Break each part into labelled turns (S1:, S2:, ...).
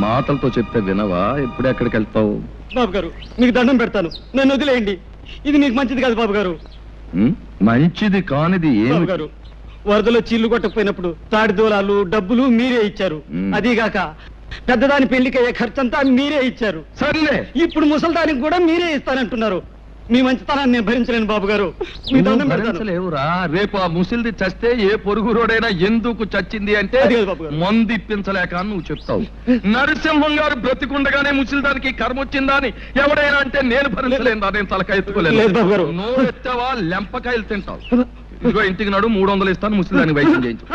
S1: మాటలతో చెప్తే వినవా? ఇప్పుడు ఎక్కడికి వెళ్తావు?
S2: బాబు గారు మీకు దండం పెడతాను, నన్ను వదిలేయండి. ఇది నీకు మంచిది కాదు బాబు గారు.
S1: మంచిది కానిది
S2: బాబు గారు, వరదలో చీళ్లు కొట్టకపోయినప్పుడు తాడి దూలాలు డబ్బులు మీరే ఇచ్చారు. అదీగాక పెద్దదాని పెళ్లికయ్యే ఖర్చంతా మీరే ఇచ్చారు.
S1: సర్లే,
S2: ఇప్పుడు ముసల్దానికి కూడా మీరే ఇస్తానంటున్నారు. మీ మంచితనాన్ని నేను భరించలేను బాబు గారు. మీ దండం పెడతాను.
S1: భరించలేవురా. రేపు ఆ ముసిల్ది చస్తే ఏ పొరుగు రోడైనా ఎందుకు చచ్చింది అంటే మందు ఇప్పించలేక నువ్వు చెప్తావు. నరసింహం గారు బ్రతికుండగానే ముసిల్దానికి కర్మ వచ్చిందా అని ఎవడైనా అంటే నేను భరించలేను. నేను తలకాయ ఎత్తుకోలేదు. నోరు ఎత్తావా లెంపకాయలు తింటావు. ఇదిగో ఇంటికి నాడు 300 ఇస్తాను, ముసిల్దానికి వైద్యం చేయించు.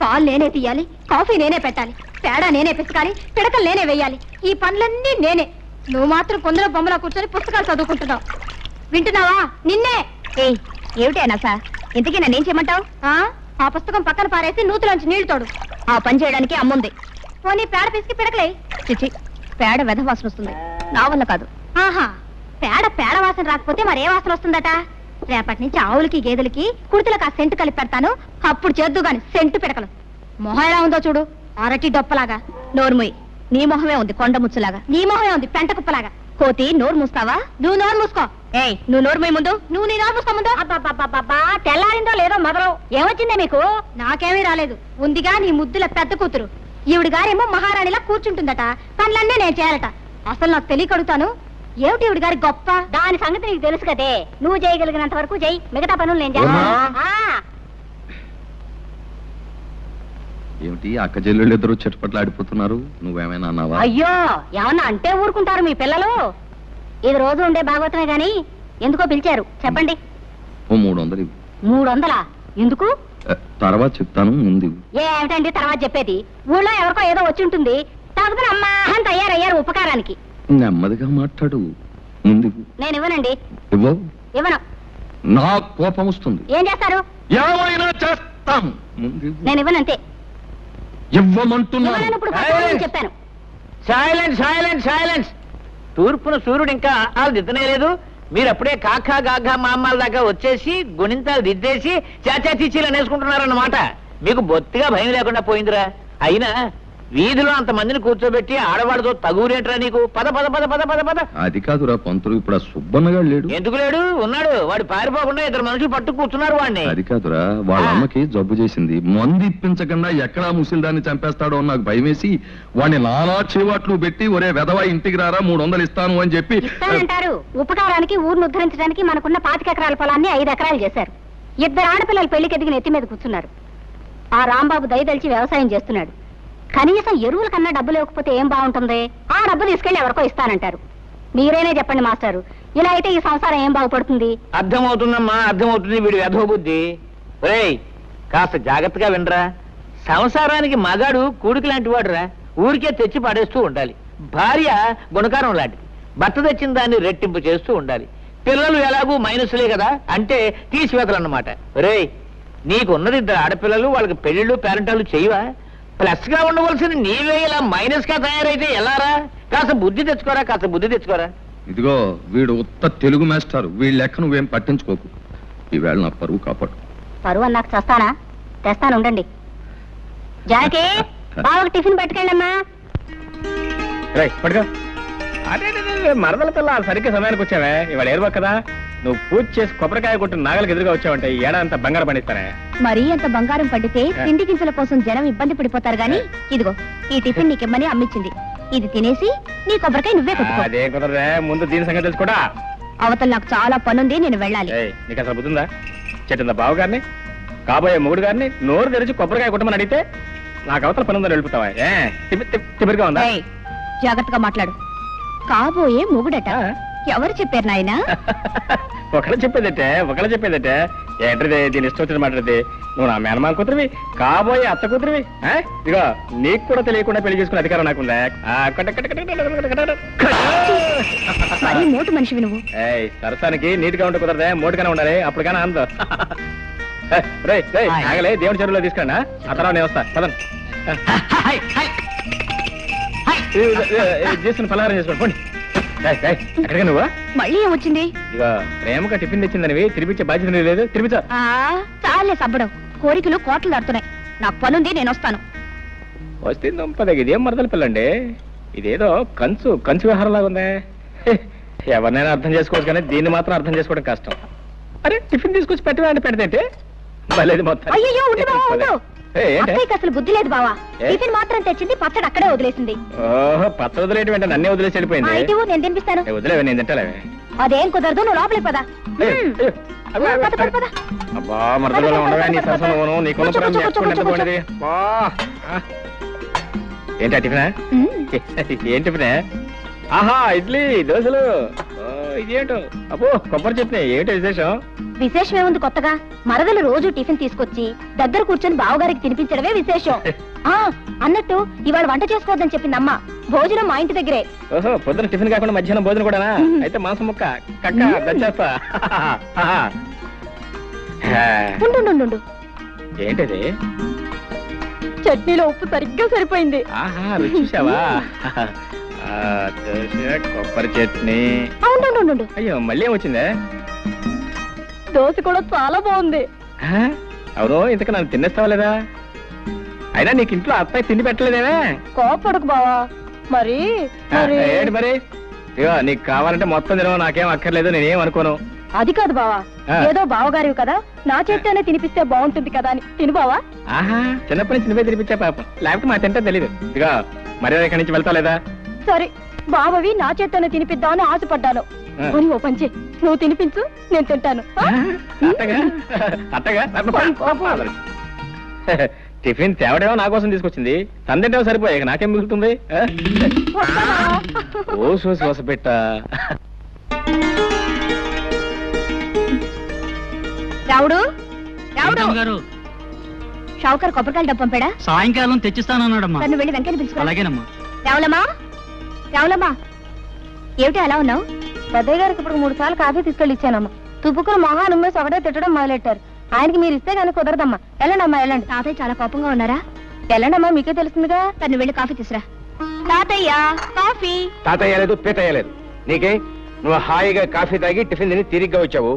S3: పాలు నేనే తీయాలి, కాఫీ నేనే పెట్టాలి, పేడ నేనే పిసకాలి, పిడకలు నేనే వేయాలి. ఈ పనులన్నీ నేనే. నువ్వు మాత్రం కొందరు బొమ్మలా కూర్చొని పుస్తకాలు చదువుకుంటున్నావు. వింటున్నావా? నిన్నే. ఏమిటైనా సార్, ఇంతకీ నన్నేం చేయమంటావు? ఆ పుస్తకం పక్కన పారేసి నూతులోంచి నీళ్లు తోడు. ఆ పని చేయడానికి అమ్ముంది. పోనీ పేడ పిసికి పిడకలే. చిచి, పేడ వెధ వాసన వస్తుంది, నా వల్ల కాదు. ఆహా, పేడ వాసన రాకపోతే మరే వాసన వస్తుందట? రేపటి నుంచి ఆవులకి గేదెలకి కుర్తులకు ఆ సెంటు కలిపి పెడతాను, అప్పుడు చేద్దు గాని సెంటు పిడకలు. మొహం ఎలా ఉందో చూడు, అరటి డొప్పలాగా. నోరుముయ్, నీ మొహమే ఉంది కొండ ముచ్చులాగా. నీ మొహమే ఉంది పెంట కుప్పలాగా. కోతి, నోరు మూస్తావా? నువ్వు నోరు మూసుకో. ఏయ్, నువ్వు నోరుమోయ్ ముందు. నువ్వు నీ నోరు మూసుకో ముందు. అబ్బా, తెల్లారిందో లేదో మొదలు. ఏమొచ్చిందే మీకు? నాకేమీ రాలేదు. ఉందిగా నీ ముద్దుల పెద్ద కూతురు. ఈవిడ గారేమో మహారాణిలా కూర్చుంటుందట, పనులన్నీ నేను చేయాలట. అసలు నాకు తెలియకడుగుతాను, ఏమిటి ఈవిడ గారి గొప్ప? దాని సంగతి నీకు తెలుసు కదే. నువ్వు చేయగలిగినంత వరకు చెయ్యి, మిగతా పనులు నేను చేస్తాను.
S1: ఏమిటి అక్క చెల్లెళ్ళు ఇద్దరు చెట్టుపట్లు ఆడిపోతున్నారు? నువ్వేమైనా అన్నావా?
S3: అయ్యో, ఏమన్నా అంటే ఊరుకుంటారు మీ పిల్లలు. ఇది రోజు ఉండే భాగవతమే గాని ఎందుకో పిలిచారు చెప్పండి.
S1: 300.
S3: 300? ఎందుకు?
S1: తర్వాత చెప్తాను, ముందు.
S3: ఏమిటండి తర్వాత చెప్పేది? ఊళ్ళో ఎవరికో ఏదో వచ్చి ఉంటుంది, తాగుతున్న అమ్మా అని తయారయ్యారు ఉపకారానికి.
S1: నెమ్మదిగా మాట్లాడు, ముందు.
S3: నేను ఇవ్వనండి. ఇవ్వను.
S1: నా కోపం వస్తుంది.
S3: ఏం చేస్తారు?
S1: ఏమైనా చేస్తాను.
S3: నేను ఇవ్వనంతే.
S1: ఇవ్వమంటున్నాను.
S3: చెప్పాను.
S4: Silence, silence, silence. తూర్పున సూర్యుడు ఇంకా ఆలు దిద్దనే లేదు. మీరు అప్పుడే కాకా గాఘా మామాల దాకా వచ్చేసి గుణింతాలు దిద్దేసి చాచా చీచీలు అనేసుకుంటున్నారన్నమాట. మీకు బొత్తిగా భయం లేకుండా పోయిందిరా. అయినా వీధిలో అంతమందిని కూర్చోబెట్టి ఆడవాళ్ళతో తగురేంట్రా నీకు? పద పద పద పద పద పద.
S1: అది కాదురా పంతులు, ఇప్పుడు ఆ సుబ్బన్నగాడు లేడు.
S4: ఎందుకు లేడు? ఉన్నాడు. వాడు పారిపోకుండా 2 మనుషులు పట్టు కూర్చున్నారు వాడిని.
S1: అది కాదురా, వాళ్ళ అమ్మకి జబ్బు చేసింది. మందు ఇప్పించకుండా ఎక్కడా ముసిల్దాన్ని చంపేస్తాడో నాకు భయమేసి వాడిని నానా చేవాట్లు పెట్టి ఒరే వెధవా ఇంటికి రారా 300 ఇస్తాను అని చెప్పి.
S3: ఇస్తానంటారు. ఉపకారానికి ఊరిని ఉద్ధరించడానికి మనకున్న 25 ఎకరాల పొలాన్ని 5 ఎకరాలు చేశారు. 2 ఆడపిల్లలు పెళ్లికి ఎదిగిన ఎత్తి మీద కూర్చున్నారు. ఆ రాంబాబు దయదలిచి వ్యవసాయం చేస్తున్నాడు. కనీసం ఎరువుల కన్నా డబ్బులు ఇవ్వకపోతే ఏం బాగుంటుంది? ఆ డబ్బు తీసుకెళ్లి ఎవరికో ఇస్తానంటారు. మీరేనే చెప్పండి మాస్టారు, ఇలా అయితే ఈ సంసారం ఏం బాగుపడుతుంది?
S4: అర్థమవుతుందమ్మా, అర్థమవుతుంది. వీడి వెధవ బుద్ధి. ఒరేయ్, కాస్త జాగ్రత్తగా వినరా. సంసారానికి మగాడు కూడికి లాంటి వాడురా. ఊరికే తెచ్చి పడేస్తూ ఉండాలి. భార్య గుణకారం లాంటిది. భర్త తెచ్చిన దాన్ని రెట్టింపు చేస్తూ ఉండాలి. పిల్లలు ఎలాగూ మైనస్లే కదా, అంటే తీసివేతలన్నమాట. ఒరేయ్, నీకున్నది 2 ఆడపిల్లలు, వాళ్ళకి పెళ్లిళ్ళు పేరెంటాలు చేయవా? ప్లస్ గా ఉండవలసిన నీవే ఇలా మైనస్ గా తయారైతే ఎలారా? కాస్త బుద్ధి తెచ్చుకోరా, కాస్త బుద్ధి తెచ్చుకోరా.
S1: ఇదిగో వీడు ఉత్త తెలుగు మాస్టారు, వీళ్ళ లెక్క నువ్వేం పట్టించుకోకు. ఈవేళ నా పరువు కాపాడు.
S3: పరువు అన్నాక చేస్తానా? తెస్తాను ఉండండి. జానకి, బావకు టిఫిన్ పట్టుకెళ్ళమ్మా.
S2: పట్టుకో. అదే మరదల పిల్ల సరిగ్గా సమయానికి వచ్చావే. ఇవాళ ఏరువా కదా, నువ్వు పూజ చేసి కొబ్బరికాయ కొట్టిన నాగలికి ఎదురుగా వచ్చావంటే ఈ ఏడాదంతా బంగారం పండిస్తానే.
S3: మరీ అంత బంగారం పండితే తిండి గింజల కోసం జనం ఇబ్బంది పడిపోతారు గాని, ఇదిగో ఈ టిఫిన్ నీకిమ్మని అమ్మిచ్చింది. ఇది తినేసి నీ కొబ్బరికాయ నువ్వే కొట్టుకో.
S2: అదే కుదరదే, ముందు దీని సంగతి తెలుసుకోడా.
S3: అవతల నాకు చాలా పనుంది, నేను వెళ్ళాలి.
S2: నీకు అసలు బుద్ధిందా? చెట్టిందా బావ గారిని, కాబోయే మొగుడు గారిని నోరు తెరిచి కొబ్బరికాయ కొట్టమని అడిగితే నాకు అవతల పని ఉందని వెళ్ళిపోతావా? తిరిగా ఉందా?
S3: జాగ్రత్తగా మాట్లాడు. కాబోయే మొగుడట. ఎవరు చెప్పారు నాయనా?
S2: ఒకళ్ళు చెప్పేదటే ఏంటది? దీని ఇష్టం వచ్చిన మాట్లాడితే నువ్వు నా మేనమామ కూతురివి, కాబోయే అత్త కూతురివి. ఇదిగో నీకు కూడా తెలియకుండా పెళ్లి చేసుకునే అధికారం నాకుందా?
S3: మోటు మనిషివి నువ్వు.
S2: సరసానికి నీట్గా ఉంటే కుదరదే, మోటుగానే ఉండాలి, అప్పుడు కానీ ఆనందం. ఆగలే, దేవుడి చెరువులో తీసుకురా. ఆ తర్వాత నేను వస్తా. పదండి. చేసిన పలహారం చేసుకోండి, పోండి. ఎక్కడిగా నువ్వు?
S3: మళ్ళీ ఏమొచ్చింది?
S2: ఇక ప్రేమగా టిఫిన్ తెచ్చిందనివి తినిపించే బాధ్యత లేదు. తినిపించా.
S3: చాలే సబ్బడం, కోరికలు కోట్లు దాడుతున్నాయి. నాకు పనుంది, నేను వస్తాను.
S2: వస్తుంది ఇదేం మరదల పిల్లండి, ఇదేదో కంచు వ్యవహారంలాగా ఉందే. ఎవరినైనా అర్థం చేసుకోవచ్చు కానీ దీన్ని మాత్రం అర్థం చేసుకోవడం కష్టం. అరే టిఫిన్ తీసుకొచ్చి పెట్టవేంటి, పెడితే మళ్ళీ మొత్తం.
S3: అయ్యో ఉండు బావా, ఉండు. అక్కయ్యకి అసలు బుద్ధి లేదు బావా. టిఫిన్ మాత్రం తెచ్చింది, పచ్చడి అక్కడే వదిలేసింది.
S2: ఓహో, పచ్చడి వదిలేటి వెంట నన్నే వదిలేసి వెళ్ళిపోయింది.
S3: నేను తినిపిస్తాను.
S2: వదిలేవే, నేను తింటాలేవే.
S3: అదేం కుదరదు, నువ్వు లోపలికి పదా.
S2: అబ్బా మరదలో ఉండవే నీ సరసను, నీకు ఏంటి టిఫినా? ఏం టిఫినే? ఆహా ఇడ్లీ దోశలు. ఇదేంటో అబ్బో కొబ్బరి చట్నీ. ఏంటో విశేషం?
S3: విశేషం ఏముంది కొత్తగా? మరదలు రోజు టిఫిన్ తీసుకొచ్చి దగ్గర కూర్చొని బావగారికి తినిపించడమే విశేషం. అన్నట్టు ఇవాళ వంట చేసుకోవద్దని చెప్పింది అమ్మ. భోజనం మా ఇంటి దగ్గరే.
S2: ఓహో, పొద్దున టిఫిన్ కాకుండా మధ్యాహ్నం భోజనం కూడానా? అయితే మాంసం ముక్క కక్క దచ్చేస్తా.
S3: ఉండు,
S2: ఏంటది?
S3: చట్నీలో ఉప్పు సరిగ్గా సరిపోయింది.
S2: ఆహా, రుచి చూసావా? దోశ కొబ్బరి చట్నీ.
S3: ఉండు,
S2: అయ్యో మళ్ళీ ఏమొచ్చిందే?
S3: దోశ కూడా చాలా బాగుంది.
S2: అవును, ఇంతకు నన్ను తినేస్తావా లేదా? అయినా నీకు ఇంట్లో అత్తయ్య తిండి పెట్టలేదేమే?
S3: కోపడకు బావా. మరి
S2: ఏంటి మరి? ఇగో నీకు కావాలంటే మొత్తం తినవా, నాకేం అక్కర్లేదు, నేనేం అనుకోను.
S3: అది కాదు బావా, ఏదో బావగారివి కదా, నా చేత్తోనే తినిపిస్తే బాగుంటుంది కదా అని తిను బావా.
S2: ఆహా, చిన్నప్పటి నుంచి నువ్వే తినిపించా పాపం, లేకపోతే మా తింటే తెలీదు. ఇదిగా మరి ఇక్కడి నుంచి వెళ్తా లేదా?
S3: సరే, బావవి నా చేత్తోనే తినిపిద్దామని ఆశపడ్డాను. కొని ఓ పంచి, నువ్వు తినిపించు, నేను తింటాను.
S2: టిఫిన్ తేవడేమో నా కోసం తీసుకొచ్చింది, తందింటేమో సరిపోయాక నాకేం మిగులుతుంది? ఓ సోస పెట్ట.
S3: రావుడు షావుకర్ కొబ్బరికాయలు డబ్బు పంపాడా?
S5: సాయంకాలం తెచ్చిస్తానన్నాడమ్మా.
S3: నన్ను వెళ్ళి వెంకయ్య పిలుచుకో.
S5: అలాగేనమ్మా.
S3: రావులమ్మా, ఏమిటి అలా ఉన్నావు? పెద్దయ్య గారికి ఇప్పుడు 3 సార్లు కాఫీ తీసుకెళ్ళి ఇచ్చానమ్మా. తుప్పుకుని మొహాన్ని ఉమ్మేసి ఒకటే తిట్టడం మొదలెట్టారు. ఆయనకి మీరు ఇస్తే కానీ కుదరదమ్మా. వెళ్ళండమ్మా, వెళ్ళండి. తాతయ్య చాలా కోపంగా ఉన్నారా? వెళ్ళండమ్మా, మీకే తెలుస్తుందిగా. తను వెళ్ళి కాఫీ తీసురా. తాతయ్య కాఫీ.
S6: తాతయ్య లేదు, పీతయ్య లేదు. నీకే? నువ్వు హాయిగా కాఫీ తాగి టిఫిన్ తిని తిరిగ్గా వచ్చావు.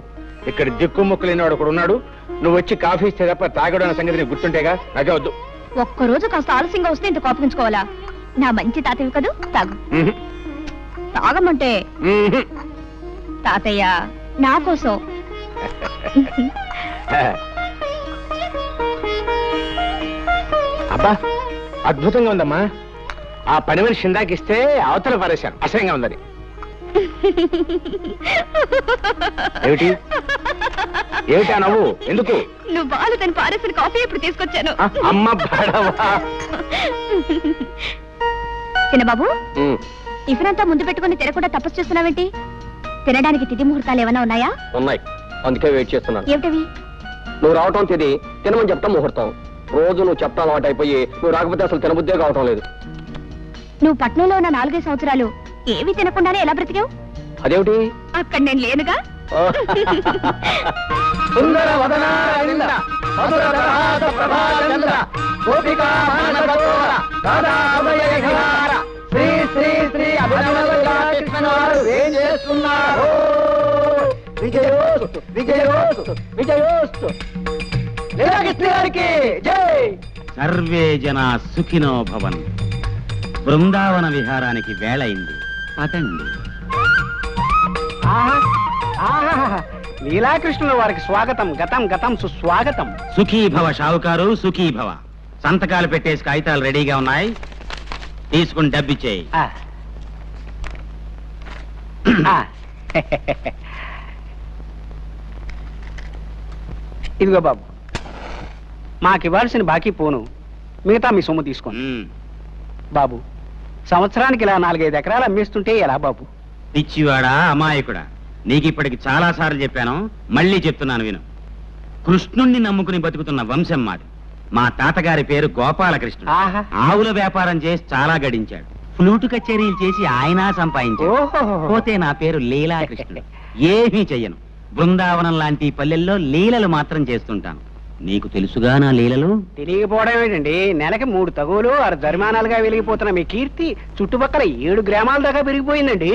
S6: ఇక్కడ దిక్కుముక్కు లేనివాడు ఒకడు ఉన్నాడు. నువ్వు వచ్చి కాఫీ ఇస్తే తప్ప తాగడం అనే సంగతి నీకు గుర్తుంటేగా. నాకే వద్దు.
S3: ఒక్కరోజు కాస్త ఆలస్యంగా వస్తే ఇంత కోపగించుకోవాలా? నా మంచి తాతయ్య కదూ, తాగు. తాగమంటే తాతయ్య నా కోసం.
S6: అబ్బా అద్భుతంగా ఉందమ్మా. ఆ పని మనిషి ఇందాకిస్తే అవతల పారేశాను, అసహ్యంగా ఉందని. ఏమిటి ఏమిటా నవ్వు? ఎందుకు?
S3: నువ్వు బాలు తను పారేసిన కాఫీ ఇప్పుడు తీసుకొచ్చాను.
S6: అమ్మ బాడవా.
S3: చిన్నబాబు, టిఫిన్ అంతా ముందు పెట్టుకుని తినకుండా తపస్సు చేస్తున్నావేంటి? తినడానికి తిథి ముహూర్తాలు ఏమైనా ఉన్నాయా?
S6: ఉన్నాయి, అందుకే వెయిట్ చేస్తున్నాను.
S3: ఏమిటవి?
S6: నువ్వు రావటం తిది, తినమని చెప్తాం ముహూర్తం. రోజు నువ్వు చెప్తా అలవాటు అయిపోయి నువ్వు రాకపోతే అసలు తినబుద్దే కావటం లేదు.
S3: నువ్వు పట్నంలో ఉన్న 4-5 సంవత్సరాలు ఏవి తినకుండానే ఎలా బ్రతికావు?
S6: అదేమిటి?
S3: అక్కడ నేను లేనుగా.
S5: సర్వే జనా సుఖినో భవన్. బృందావన విహారానికి వేళైంది, పదండి.
S2: లీలాకృష్ణుల వారికి స్వాగతం, గతం గతం సుస్వాగతం.
S5: సుఖీభవ షావుకారు, సుఖీభవ. సంతకాలు పెట్టేసి కాగితాలు రెడీగా ఉన్నాయి, తీసుకుని డబ్బిచ్చేయి.
S2: ఇదిగో బాబు, మాకివ్వాల్సిన బాకీ పోను, మిగతా మీ సొమ్ము తీసుకోండి. బాబు, సంవత్సరానికి ఇలా 4-5 ఎకరాలు అమ్మేస్తుంటే ఎలా బాబు?
S5: పిచ్చివాడా, అమాయకుడా, నీకిప్పటికి చాలా సార్లు చెప్పాను, మళ్ళీ చెప్తున్నాను విను. కృష్ణుణ్ణి నమ్ముకుని బతుకుతున్న వంశం మాది. మా తాతగారి పేరు గోపాలకృష్ణుడు. ఆవుల వ్యాపారం చేసి చాలా గడించాడు. ఫ్లూటు కచేరీలు చేసి ఆయన సంపాదించాడు. పోతే నా పేరు లీలాకృష్ణుడు. ఏమీ చెయ్యను. బృందావనం లాంటి పల్లెల్లో లీలలు మాత్రం చేస్తుంటాను. నీకు తెలుసుగా నా లీలలు?
S2: తెలియకపోవడం ఏంటండి, నెలకి 3 తగులు 6 జరిమానాలుగా వెలిగిపోతున్న మీ కీర్తి చుట్టుపక్కల 7 గ్రామాల దాకా పెరిగిపోయిందండి.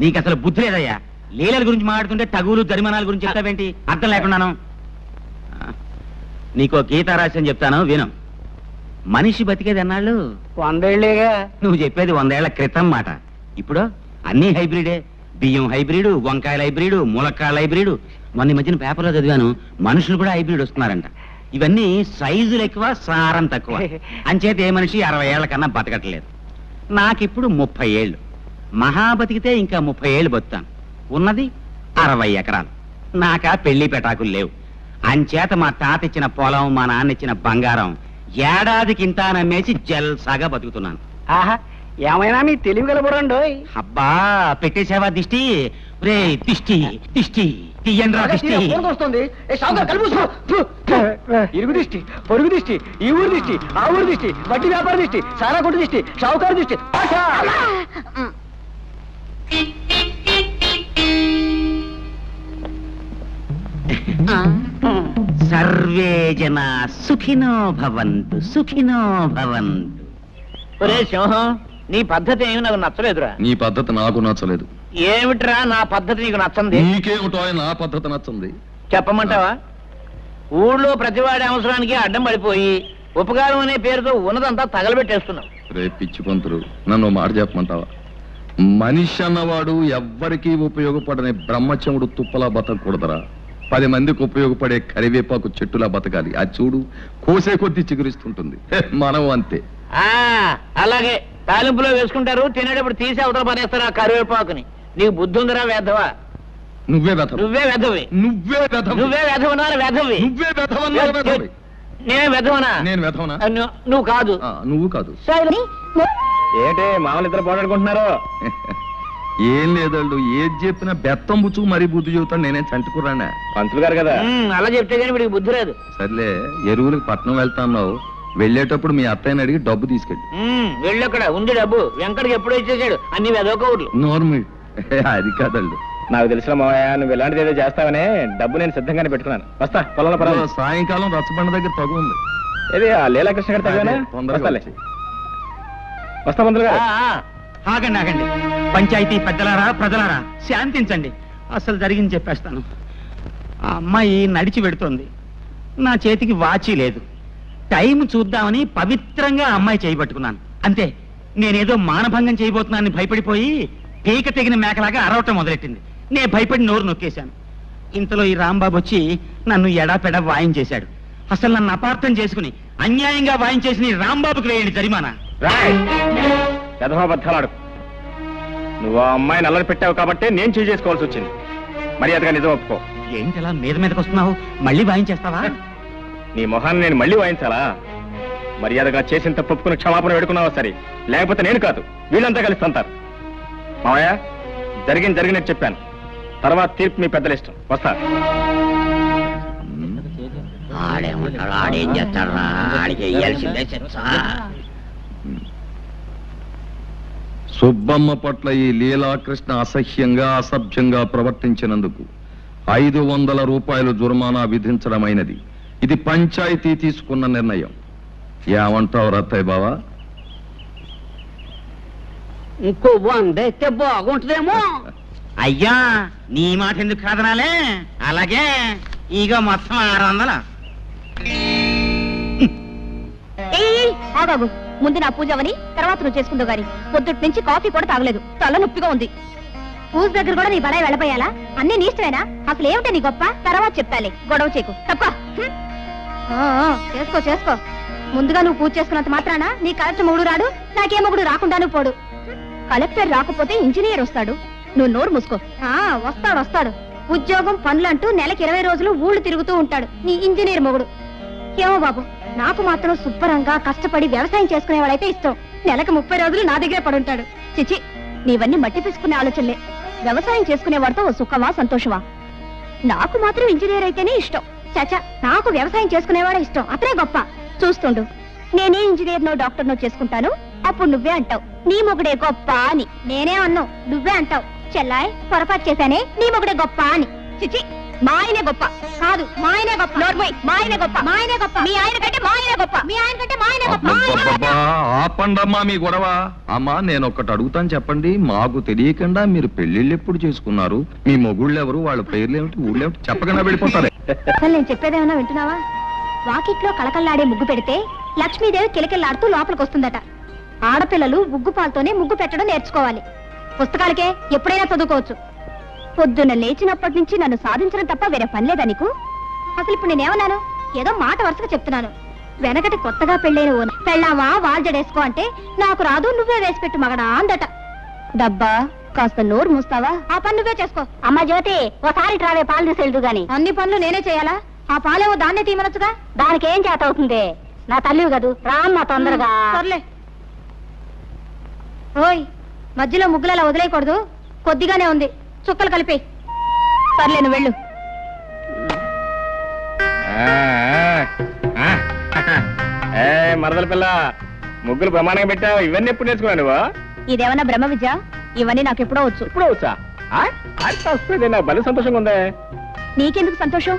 S5: నీకు అసలు బుద్ధి లేదయ్యా. లీలల గురించి మాట్లాడుతుంటే తగులు జరిమానాల గురించి చెప్తావేంటి? అర్థం లేకున్నాను. నీకో గీతారాశి చెప్తాను విను. మనిషి బతికేది అన్నాళ్ళు
S4: 100 ఏళ్ళేగా.
S5: నువ్వు చెప్పేది 100 ఏళ్ల క్రితం మాట. ఇప్పుడు అన్ని హైబ్రిడే. బియ్యం హైబ్రిడ్, వంకాయల హైబ్రిడ్, ములక్కాయల హైబ్రిడ్. మొన్న మధ్యన పేపర్లో చదివాను, మనుషులు కూడా హైబ్రిడ్ వస్తున్నారంట. ఇవన్నీ సైజులు ఎక్కువ, సారం తక్కువ. అంచేత ఏ మనిషి 60 ఏళ్ల కన్నా బతకట్లేదు. నాకిప్పుడు 30 ఏళ్ళు. మహా బతికితే ఇంకా 30 ఏళ్ళు బతుకుతాను. ఉన్నది 60 ఎకరాలు. నాకా పెళ్లి పెటాకులు లేవు. అంచేత మా తాత ఇచ్చిన పొలం, మా నాన్న ఇచ్చిన బంగారం ఏడాదికి ఇంత నమ్మేసి జల్సాగా బతుకుతున్నాను.
S4: ఆహా, ఏమైనా మీ తెలివి గలబడండి.
S5: అబ్బా పెట్టేసావా దిష్టి? రే దిష్టి దిష్టి తీయండి రా దిష్టి.
S4: వస్తుంది. ఇరుగు దిష్టి, పొరుగు దిష్టి, ఈ ఊరు దిష్టి, ఆ ఊరు దిష్టి, వడ్డీ వ్యాపార దిష్టి, సారా కొట్టు దిష్టి, షావుకారు దిష్టి.
S5: సర్వే జన సుఖినో భవంతు, సుఖినో భవంతు.
S4: ఒరే సింహం, నీ పద్ధతి ఏమి నాకు నచ్చలేదురా.
S1: నీ పద్ధతి నాకు నచ్చలేదు.
S4: ఏమిట్రా నా పద్ధతి నీకు నచ్చంది?
S1: నీకేమిటో నా పద్ధతి నచ్చింది.
S4: చెప్పమంటావా? ఊళ్ళో ప్రతివాడి అవసరానికి అడ్డం పడిపోయి ఉపకారం అనే పేరుతో ఉన్నదంతా తగలబెట్టేస్తున్నావు.
S1: రే పిచ్చి పంతులు, నన్ను మాట చెప్పమంటావా? మనిషి అన్నవాడు ఎవ్వరికీ ఉపయోగపడని బ్రహ్మచముడు తుప్పలా బతకూడదరా. 10 మందికి ఉపయోగపడే కరివేపాకు చెట్టులా బతకాలి. అది చూడు, కోసే కొద్దీ చిగురిస్తుంటుంది. మనం అంతే.
S4: అలాగే తాలింపులో వేసుకుంటారు, తినేటప్పుడు తీసి అవతల పనేస్తారు ఆ కరివేపాకుని. నీకు బుద్ధి ఉందిరా వేధవా?
S1: నువ్వే వెధవ.
S4: నువ్వే వెధవి.
S1: నువ్వే వెధవ.
S4: నువ్వే వెధవనా? వెధవి.
S1: నువ్వే వెధవన్నా వెధవి.
S4: నేనే వెధవనా?
S1: నేను వెధవనా?
S4: నువ్వు కాదు.
S1: నువ్వు కాదు.
S2: ఏంటి మామూలు ఇద్దరు పోరాడుకుంటున్నారు?
S1: ఏం లేదండు, ఏది చెప్పినా బెత్తం బుచ్చుకు మరీ బుద్ధి చెబుతాను. నేనే చంటుకురానా?
S2: పంతులు గారు కదా.
S4: అలా చెప్తే కానీ వీడికి బుద్ధి లేదు.
S1: సర్లే, ఎరువులకు పట్నం వెళ్తాన్నావు. వెళ్ళేటప్పుడు మీ అత్తయ్యని అడిగి డబ్బు తీసుకెళ్ళి.
S4: వెళ్ళక్కడ ఉంది డబ్బు. వెంకటకి ఎప్పుడో ఇచ్చేసాడు అన్ని వెదవ ఊర్లు.
S1: నోర్మి అది కాదండు.
S2: నాకు తెలిసిన మావయ్య నువ్వు ఇలాంటిది ఏదో చేస్తావనే డబ్బు నేను సిద్ధంగానే పెట్టుకున్నాను. వస్తా పొలంలో పర్వాలేదు.
S1: సాయంకాలం రచ్చబండ దగ్గర తగు ఉంది.
S2: ఏది ఆ లీలాకృష్ణ గారి తగ్గనా?
S1: తొందరగా
S2: వస్తా పంతులు గారు.
S5: ఆగండి ఆగండి. పంచాయతీ పెద్దలారా, ప్రజలారా శాంతించండి. అసలు జరిగింది చెప్పేస్తాను. ఆ అమ్మాయి నడిచి వెడుతోంది. నా చేతికి వాచి లేదు. టైం చూద్దామని పవిత్రంగా అమ్మాయి చేయబట్టుకున్నాను. అంతే, నేనేదో మానభంగం చేయబోతున్నానని భయపడిపోయి పీక తెగిన మేకలాగా అరవటం మొదలెట్టింది. నేను భయపడి నోరు నొక్కేశాను. ఇంతలో ఈ రాంబాబు వచ్చి నన్ను ఎడాపెడా వాయించేశాడు. అసలు నన్ను అపార్థం చేసుకుని అన్యాయంగా వాయించేసి రాంబాబుకి వేయండి జరిమానా.
S2: యథాబద్ధాలాడు. నువ్వు ఆ అమ్మాయిని అల్లరి పెట్టావు కాబట్టి నేను చేసుకోవాల్సి వచ్చింది. మర్యాదగా నిజం ఒప్పుకో.
S5: ఏంటి అలా మీద మీదకి వస్తున్నావు? మళ్ళీ వాయించేస్తావా?
S2: నీ మొహాన్ని నేను మళ్ళీ వాయించాలా? మర్యాదగా చేసిన తప్పు ఒప్పుకుని క్షమాపణ వేడుకున్నావా సరే, లేకపోతే నేను కాదు వీళ్ళంతా కలిసి అంటారు. మావయ్య జరిగినట్టు చెప్పాను. తర్వాత తీర్పు మీ పెద్దల ఇష్టం. వస్తా.
S4: ఆడేమంటాడు, ఆడేం చేస్తాడు? ఆడికి వేయాల్సిందే.
S1: సుబ్బమ్మ పట్ల ఈ లీలాకృష్ణ అసహ్యంగా అసభ్యంగా ప్రవర్తించినందుకు 500 రూపాయలు జుర్మానా విధించడమైనది. ఇది పంచాయతీ తీసుకున్న నిర్ణయం. ఏమంటావు రత్తయ్య బావా?
S4: ఇంకో 100 అయితే బాగుంటుందేమో.
S5: అయ్యా, నీ మాట ఎందుకు కాదనాలే? అలాగే ఇక మొత్తం 600.
S3: ఆగాగు, ముందు నా పూజ అవని తర్వాత నువ్వు చేసుకుందో గాని పొద్దుటి నుంచి కాఫీ కూడా తాగలేదు. తల నొప్పిగా ఉంది. పూజ దగ్గర కూడా నీ బడాయి వెళ్ళపోయాలా? అన్నీ నీ ఇష్టమేనా? అసలు ఏమిటా నీ గొప్ప? తర్వాత చెప్తాలే, గొడవ చేయకు. తప్ప చేసుకో. ముందుగా నువ్వు పూజ చేసుకున్నంత మాత్రాన నీ కలెక్టర్ మొగుడు రాడు, నాకే మొగుడు రాకుండాను పోడు. కలెక్టర్ రాకపోతే ఇంజనీర్ వస్తాడు. నువ్వు నోరు మూసుకో. వస్తాడు. ఉద్యోగం పనులంటూ నెలకి 20 రోజులు ఊళ్ళు తిరుగుతూ ఉంటాడు నీ ఇంజనీర్ మొగుడు. ఏమో బాబు, నాకు మాత్రం శుభ్రంగా కష్టపడి వ్యవసాయం చేసుకునేవాడైతే ఇష్టం. నెలకు 30 రోజులు నా దగ్గరే పడుంటాడు. చిచి, నీవన్నీ మట్టి తీసుకునే ఆలోచనలే. వ్యవసాయం చేసుకునేవాడితో ఓ సుఖమా సంతోషమా? నాకు మాత్రం ఇంజనీర్ అయితేనే ఇష్టం. చాచా, నాకు వ్యవసాయం చేసుకునేవాడే ఇష్టం. అతనే గొప్ప. చూస్తుండు, నేనే ఇంజనీర్నో డాక్టర్నో చేసుకుంటాను. అప్పుడు నువ్వే అంటావు నీ మొగుడే గొప్ప అని. నేనే అన్నావు, నువ్వే అంటావు చెల్లాయ్ పొరపాటు చేశానే, నీ మొగుడే గొప్ప అని. చిచి, మా ఆయనే గొప్ప కాదు, మా ఆయనే గొప్ప. నోర్మోయ్, మా ఆయనే గొప్ప. మీ ఆయన కంటే మా ఆయనే గొప్ప.
S1: అబ్బబ్బబ్బా, ఆపండమ్మా మీ గొడవ. అమ్మా, నేను ఒక్కటి అడుగుతాను చెప్పండి. మాకు తెలియకుండా మీరు పెళ్లిళ్ళు ఎప్పుడు చేసుకున్నారు? మీ మొగుళ్ళు ఎవరు? వాళ్ళ పేర్లు ఏమిటి, ఊళ్ళేమిటి చెప్పకుండా వెళ్ళిపోతారే.
S3: అసలు నేను చెప్పేదేమన్నా వింటున్నావా? వాకిట్లో కళకళ్లాడే ముగ్గు పెడితే లక్ష్మీదేవి కిలకిల్లాడుతూ లోపలికి వస్తుందట. ఆడపిల్లలు ముగ్గు పాలతోనే ముగ్గు పెట్టడం నేర్చుకోవాలి. పుస్తకాలకే ఎప్పుడైనా చదువుకోవచ్చు. పొద్దున్న లేచినప్పటి నుంచి నన్ను సాధించడం తప్ప వేరే పని లేదా నీకు? అసలు ఇప్పుడు నేనేమన్నాను? ఏదో మాట వరుసగా చెప్తున్నాను. వెనకటి కొత్తగా పెళ్ళైన పెళ్ళావా వాల్జడేసుకో అంటే నాకు రాదు, నువ్వే వేసి పెట్టు మగడా అందట. డబ్బా కాస్త నోరు మూస్తావా? ఆ పని నువ్వే చేసుకో. అమ్మా జ్యోతి, ఓసారి ట్రావే పాలు తీసుకెళ్తూ గాని. అన్ని పనులు నేనే చేయాలా? ఆ పాలేవో దాన్నే తీయమనొచ్చుగా. దానికి ఏం చేత అవుతుంది? నా తల్లివి కదూ, రామ్మా తొందరగా. సర్లే. ఓయ్, మధ్యలో ముగ్గులు అలా వదిలేయకూడదు, కొద్దిగానే ఉంది, చుక్కలు కలిపి. సర్లే, నువ్వు వెళ్ళు.
S2: మరదల పిల్ల, ముగ్గులు ప్రమాణంగా పెట్టావు. ఇవన్నీ ఎప్పుడు నేర్చుకున్నావు నువ్వు?
S3: ఇదేమన్నా బ్రహ్మ విద్య? ఇవన్నీ నాకు ఎప్పుడో వచ్చు.
S2: ఇప్పుడు వచ్చా? నాకు భలే సంతోషంగా ఉందే.
S3: నీకెందుకు సంతోషం?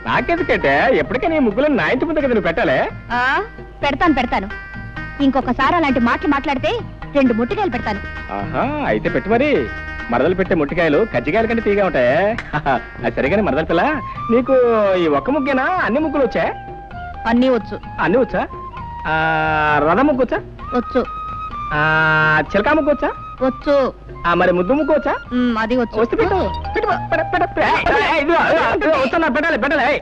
S2: నాకెందుకంటే ఎప్పటికైనా ఈ ముగ్గులు నా ఇంటి ముందు కదా నువ్వు పెట్టాలి.
S3: పెడతాను. ఇంకొకసారి అలాంటి మాటలు మాట్లాడితే 2 ముట్టికాయలు పెడతాను.
S2: ఆహా, అయితే పెట్టు మరి. మరదలు పెట్టే ముట్టికాయలు కజ్జికాయల కంటే తీగా ఉంటాయే. అది సరిగానే మరదల పిల్ల, నీకు ఈ ఒక్క ముగ్గేనా అన్ని ముగ్గులు వచ్చా?
S3: అన్నీ వచ్చు.
S2: అన్ని వచ్చా? రథ ముగ్గు వచ్చా?
S3: వచ్చు.
S2: చిలకా ముగ్గు వచ్చా?
S3: వచ్చు.
S2: మరి ముద్దు ముగ్గు వచ్చా?
S3: అది వచ్చు.
S2: వస్తే పెట్టు. వస్తున్నా, పెట్టాలి.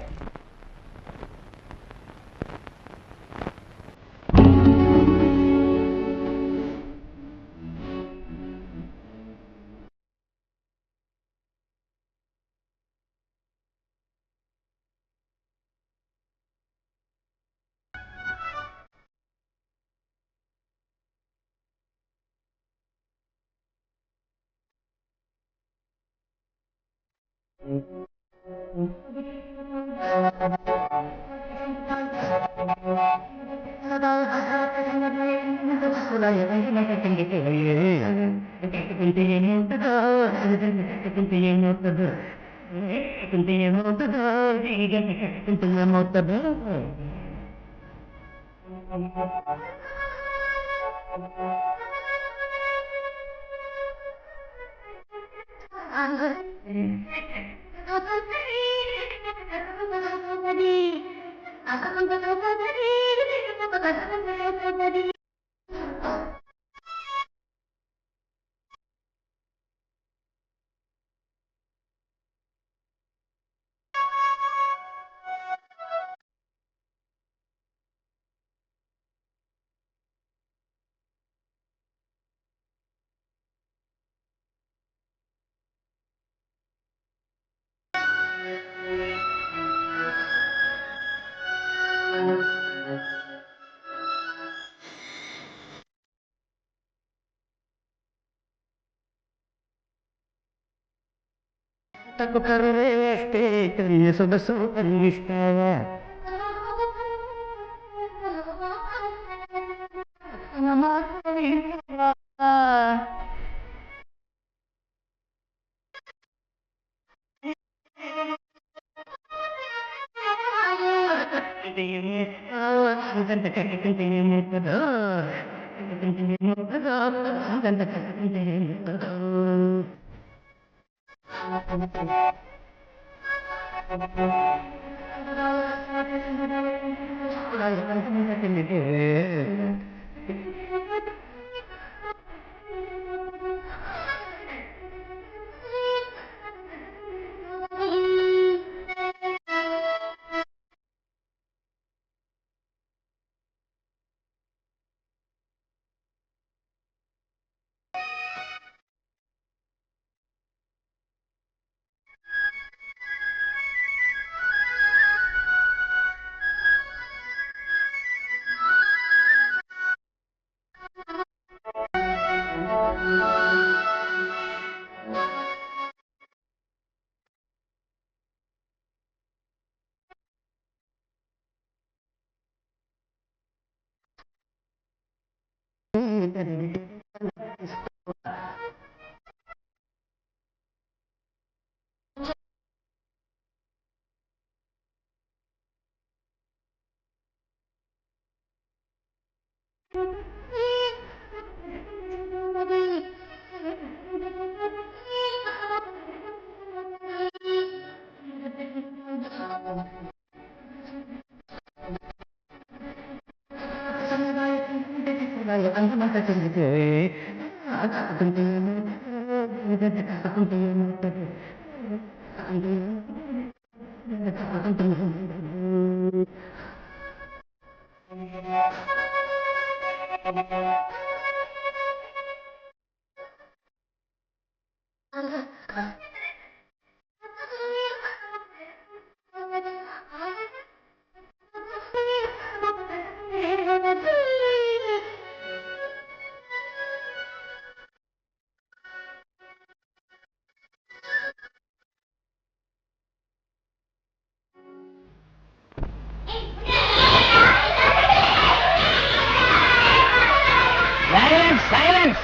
S4: సైలెన్స్!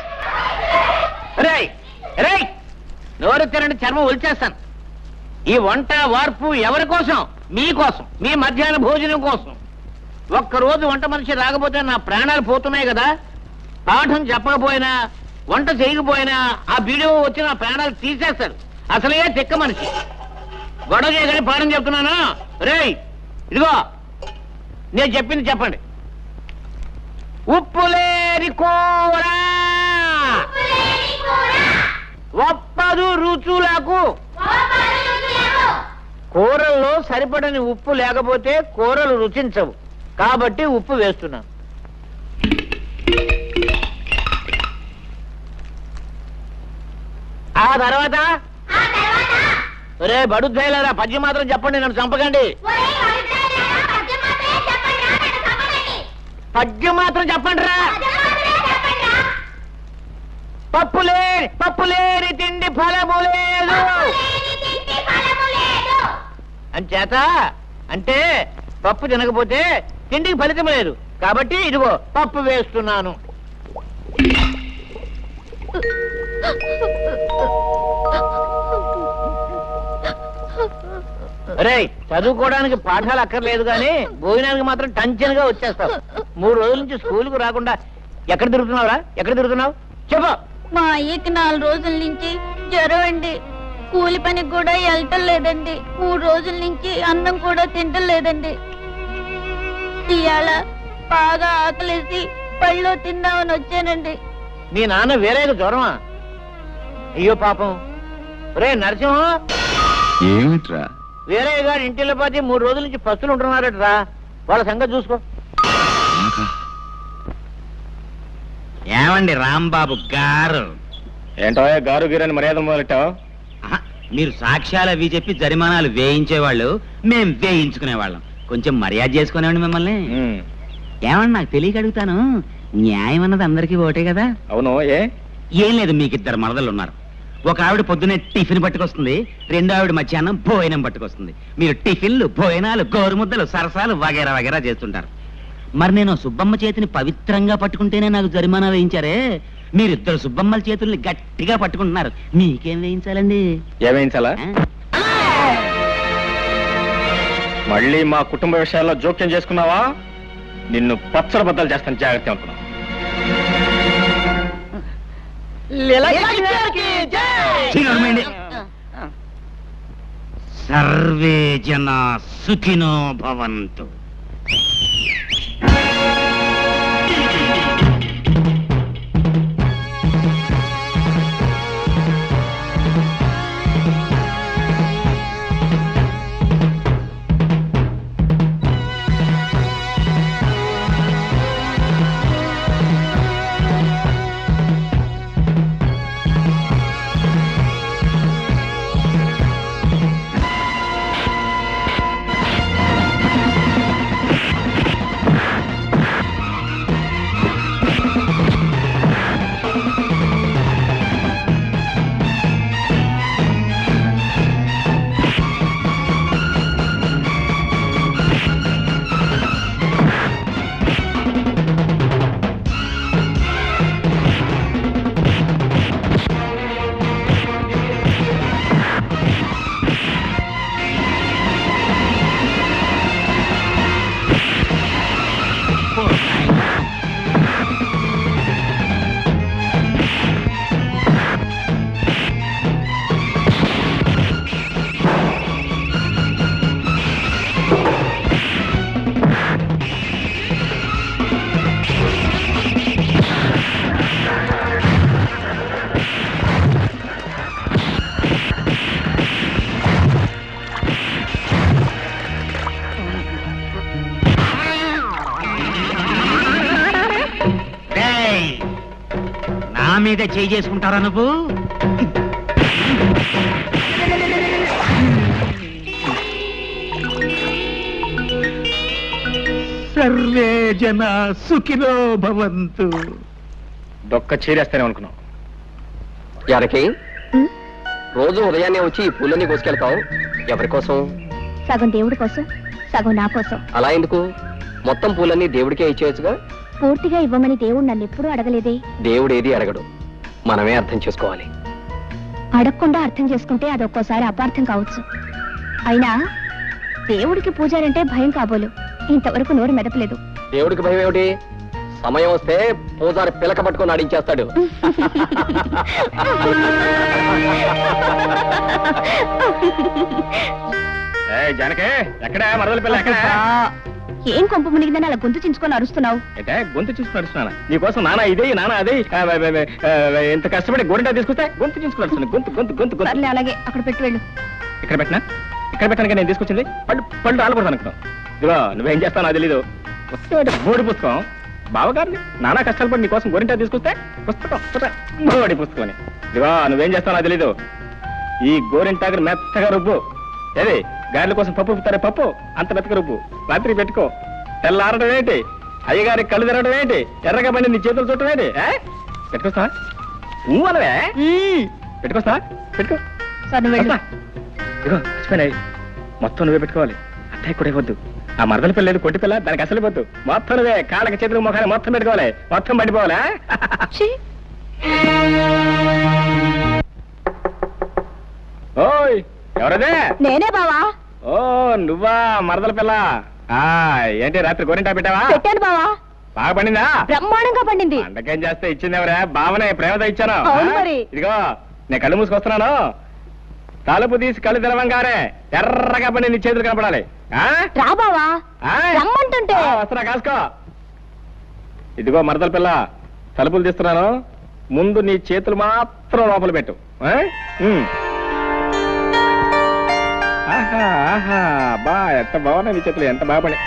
S4: నోరు తినండి, చర్మం ఒలిచేస్తాను. ఈ వంట వార్పు ఎవరి కోసం? మీకోసం, మీ మధ్యాహ్న భోజనం కోసం. ఒక్కరోజు వంట మనిషి రాకపోతే నా ప్రాణాలు పోతున్నాయి కదా. పాఠం చెప్పకపోయినా, వంట చేయకపోయినా ఆ వీడియో వచ్చి నా ప్రాణాలు తీసేస్తాడు. అసలే తిక్క మనిషి. గొడవ చేయగానే పాఠం చెప్తున్నాను. రేయ్ ఇదిగో, నేను చెప్పింది చెప్పండి. ఉప్పులేని కూర ఒప్పదు రుచులకు. కూరల్లో సరిపడని ఉప్పు లేకపోతే కూరలు రుచించవు. కాబట్టి ఉప్పు వేస్తున్నాను. ఆ తర్వాత రే బడుద్దాయిలారా, పద్యం మాత్రం చెప్పండి, నన్ను చంపకండి. పద్యం మాత్రం చెప్పండి రా. పప్పులేని తిండి ఫలము లేదు అంచేత, అంటే పప్పు తినకపోతే తిండికి ఫలితం లేదు. కాబట్టి ఇదిగో పప్పు వేస్తున్నాను. రేయ్, చదువుకోవడానికి పాఠాలు అక్కర్లేదు కానీ భోజనానికి మాత్రం టంచన్గా వచ్చేస్తావు. 3 రోజుల నుంచి స్కూల్కు రాకుండా ఎక్కడ తిరుగుతున్నావురా? ఎక్కడ తిరుగుతున్నావు చెప్పు.
S3: మా అయ్యకి 4 రోజుల నుంచి జ్వరం అండి. కూలి పనికి కూడా వెళ్ళటం లేదండి. 3 రోజుల నుంచి అన్నం కూడా తింటం లేదండి. ఇవాళ బాగా ఆకలేసి పళ్ళు తిందామని వచ్చానండి.
S4: మీ నాన్న వేరేగా జ్వరమా? అయ్యో పాపం. రే నరసింహం,
S6: ఏమిట్రా?
S4: వేరే గారి ఇంటిలో పాతి 3 రోజుల నుంచి పస్తులు ఉంటున్నారటరా. వాళ్ళ సంగతి చూసుకో.
S5: ఏమండి రాంబాబు గారు?
S2: ఏంటో గారు గీరని మర్యాద మొదలెట్టావు?
S5: మీరు సాక్ష్యాలు అవి చెప్పి జరిమానాలు వేయించేవాళ్ళు, మేం వేయించుకునేవాళ్ళం. కొంచెం మర్యాద చేసుకునేవాడి మిమ్మల్ని. ఏమన్నా నాకు తెలియక అడుగుతాను, న్యాయం అన్నది అందరికీ ఒకటే కదా?
S2: అవును.
S5: ఏం లేదు, మీకు 2 మరదలు ఉన్నారు. ఒక ఆవిడ పొద్దున్నే టిఫిన్ పట్టుకొస్తుంది, 2వ ఆవిడ మధ్యాహ్నం భోజనం పట్టుకొస్తుంది. మీరు టిఫిన్లు, భోజనాలు, గోరుముద్దలు, సరసాలు వగేరా వగేరా చేస్తుంటారు. మరి నేను సుబ్బమ్మ చేతిని పవిత్రంగా పట్టుకుంటేనే నాకు జరిమానా వేయించారే, మీరిద్దరు సుబ్బమ్మల చేతుల్ని గట్టిగా పట్టుకుంటున్నారు. మీకేం వేయించాలండి?
S2: ఏమేయించాలా? మళ్ళీ మా కుటుంబ విషయాల్లో జోక్యం చేసుకున్నావా నిన్ను పచ్చల బద్దలు చేస్తాను, జాగ్రత్త అనుకున్నా.
S5: సర్వే జన సుఖినో భవంతు. మీద చేయి చేసుకుంటారా నువ్వు? సర్వే జన సుఖినో భవంతు.
S2: దొక్క చీరేస్తానే అనుకున్నావు.
S7: జానకి, రోజు ఉదయాన్నే వచ్చి ఈ పూలన్నీ కోసుకెళ్తావు. ఎవరి కోసం?
S3: సగం దేవుడి కోసం, సగం నా కోసం.
S7: అలా ఎందుకు? మొత్తం పూలన్నీ దేవుడికే ఇచ్చేయచ్చుగా.
S3: పూర్తిగా ఇవ్వమని దేవుడు నన్ను ఎప్పుడూ అడగలేదే.
S7: దేవుడు ఏది అడగడు, మనమే అర్థం చేసుకోవాలి.
S3: అడగకుండా అర్థం చేసుకుంటే అదొక్కోసారి అపార్థం కావచ్చు. అయినా దేవుడికి పూజారంటే భయం కాబోలు. ఇంతవరకు నోరు మెదపలేదు.
S7: దేవుడికి భయం ఏమిటి? సమయం వస్తే పూజారి పిలక పట్టుకొని ఆడించేస్తాడు.
S2: జానకే, ఎక్కడ మరదల పిల్ల ఎక్కడ?
S3: ఏం కొంప మునిగిందని అలా గొంతు చించుకొని అరుస్తున్నావు?
S2: అంటే గొంతు చూసుకుని నడుస్తున్నాను నీకోసం. నానా ఇదే నానా అదే ఎంత కష్టపడి గోరింటా తీసుకొస్తే గొంతు చూసుకుని నడుస్తున్నాను. గొంతు గొంతు గొంతు గొంతు.
S3: సర్లే, అలాగే అక్కడ పెట్టి వెళ్ళు.
S2: ఇక్కడ పెట్టినా? ఇక్కడ పెట్టాను నేను తీసుకొచ్చింది పళ్ళు పళ్ళు రాలకూడదు అనుకున్నావు. ఇదిగో నువ్వేం చేస్తావు నాకు తెలీదు. బోడి పుస్తకం బావగారిని నానా కష్టాలు పడి నీకోసం గోరింటా తీసుకొస్తే పుస్తకం బోడి పుస్తకం అని. ఇదిగో నువ్వేం చేస్తావు నాకు తెలీదు. ఈ గోరింటాకు మెత్తగా రుబ్బు. ఏది గారెల కోసం పప్పు పుత్తారే పప్పు అంత మెత్తగా రుబ్బు. రాత్రి పెట్టుకో. తెల్లారడం ఏంటి? అయ్యగారి కళ్ళు తిరగడం ఏంటి? ఎర్రగా పడి నీ చేతులు చుట్టం ఏంటి? పెట్టుకొస్తా అనవే. పెట్టుకొస్తా పెట్టుకో. ఇదిగో మర్చిపోయినాయి, మొత్తం నువ్వే పెట్టుకోవాలి. అత్తయ్య కూడా ఇవ్వద్దు. ఆ మరదల పిల్ల లేదు, కొట్టి పిల్ల, దానికి అసలు ఇవ్వద్దు. మొత్తం నువ్వే కాళ్ళకి చేతులు ముఖాన్ని మొత్తం పెట్టుకోవాలి. మొత్తం పడిపోవాలా? ఓయ్ ఎవరదే?
S3: నేనే బావా.
S2: ఓ నువ్వా మరదల పిల్ల? ఏంటి రాత్రి గోరింటా పెట్టావా?
S3: పెట్టాను బావా.
S2: బాగా పండిందా?
S3: బ్రహ్మాండంగా పండింది.
S2: అండకేం చేస్తే ఇచ్చింది ఎవరా? బావనే ప్రేమతో ఇచ్చాను.
S3: అవును మరి.
S2: ఇదిగో నేను కళ్ళు మూసుకొస్తున్నాను. తలుపు తీసి కళ్ళు తెరవంగానే ఎర్రగా పని నీ చేతులు కనపడాలి.
S3: రా బావా, రమ్మంటుంటే.
S2: వస్తున్నా, కాసుకో. ఇదిగో మరదల పిల్ల, తలుపులు తీస్తున్నాను. ముందు నీ చేతులు మాత్రం లోపల పెట్టు. ఆహా ఆహా, బా ఎంత బాగున్నాయి నీ చేతులు, ఎంత బాగా పని.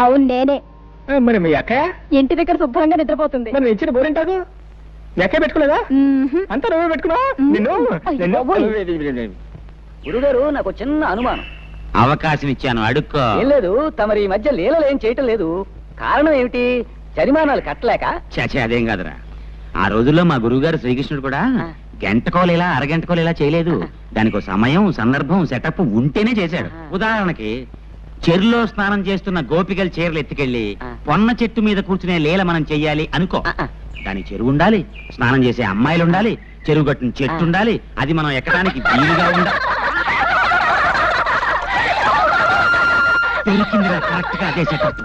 S3: అవును నేనే.
S2: మరి మీ అక్కయ్య
S3: ఇంటి దగ్గర శుభ్రంగా నిద్రపోతుంది.
S2: మరి ఇచ్చిన బోరింటాకు మీ అక్కయ్య పెట్టుకోలేదా? అంతా నువ్వే పెట్టుకున్నావు.
S4: గురుగారు నాకు చిన్న అనుమానం.
S5: అవకాశం ఇచ్చాను, అడుక్కో.
S4: ఏం లేదు, తమరి ఈ మధ్య లీలలు ఏం చేయటం లేదు. కారణం ఏమిటి? జరిమానాలు కట్టలేక?
S5: చచ్చే అదేం కాదురా. ఆ రోజుల్లో మా గురువుగారు శ్రీకృష్ణుడు కూడా గంటకోలేలా అరగంటకోలేలా చేయలేదు. దానికి సమయం, సందర్భం, సెటప్ ఉంటేనే చేశాడు. ఉదాహరణకి చెరులో స్నానం చేస్తున్న గోపికల చీరలు ఎత్తుకెళ్లి పొన్న చెట్టు మీద కూర్చునే లీల మనం చెయ్యాలి అనుకో. దానికి చెరువు ఉండాలి, స్నానం చేసే అమ్మాయిలు ఉండాలి, చెరువు గట్టున చెట్టు ఉండాలి, అది మనం ఎక్కడానికి వీలుగా ఉండాలి. దొరికిందిరా కరెక్ట్ గా అదే సెటప్.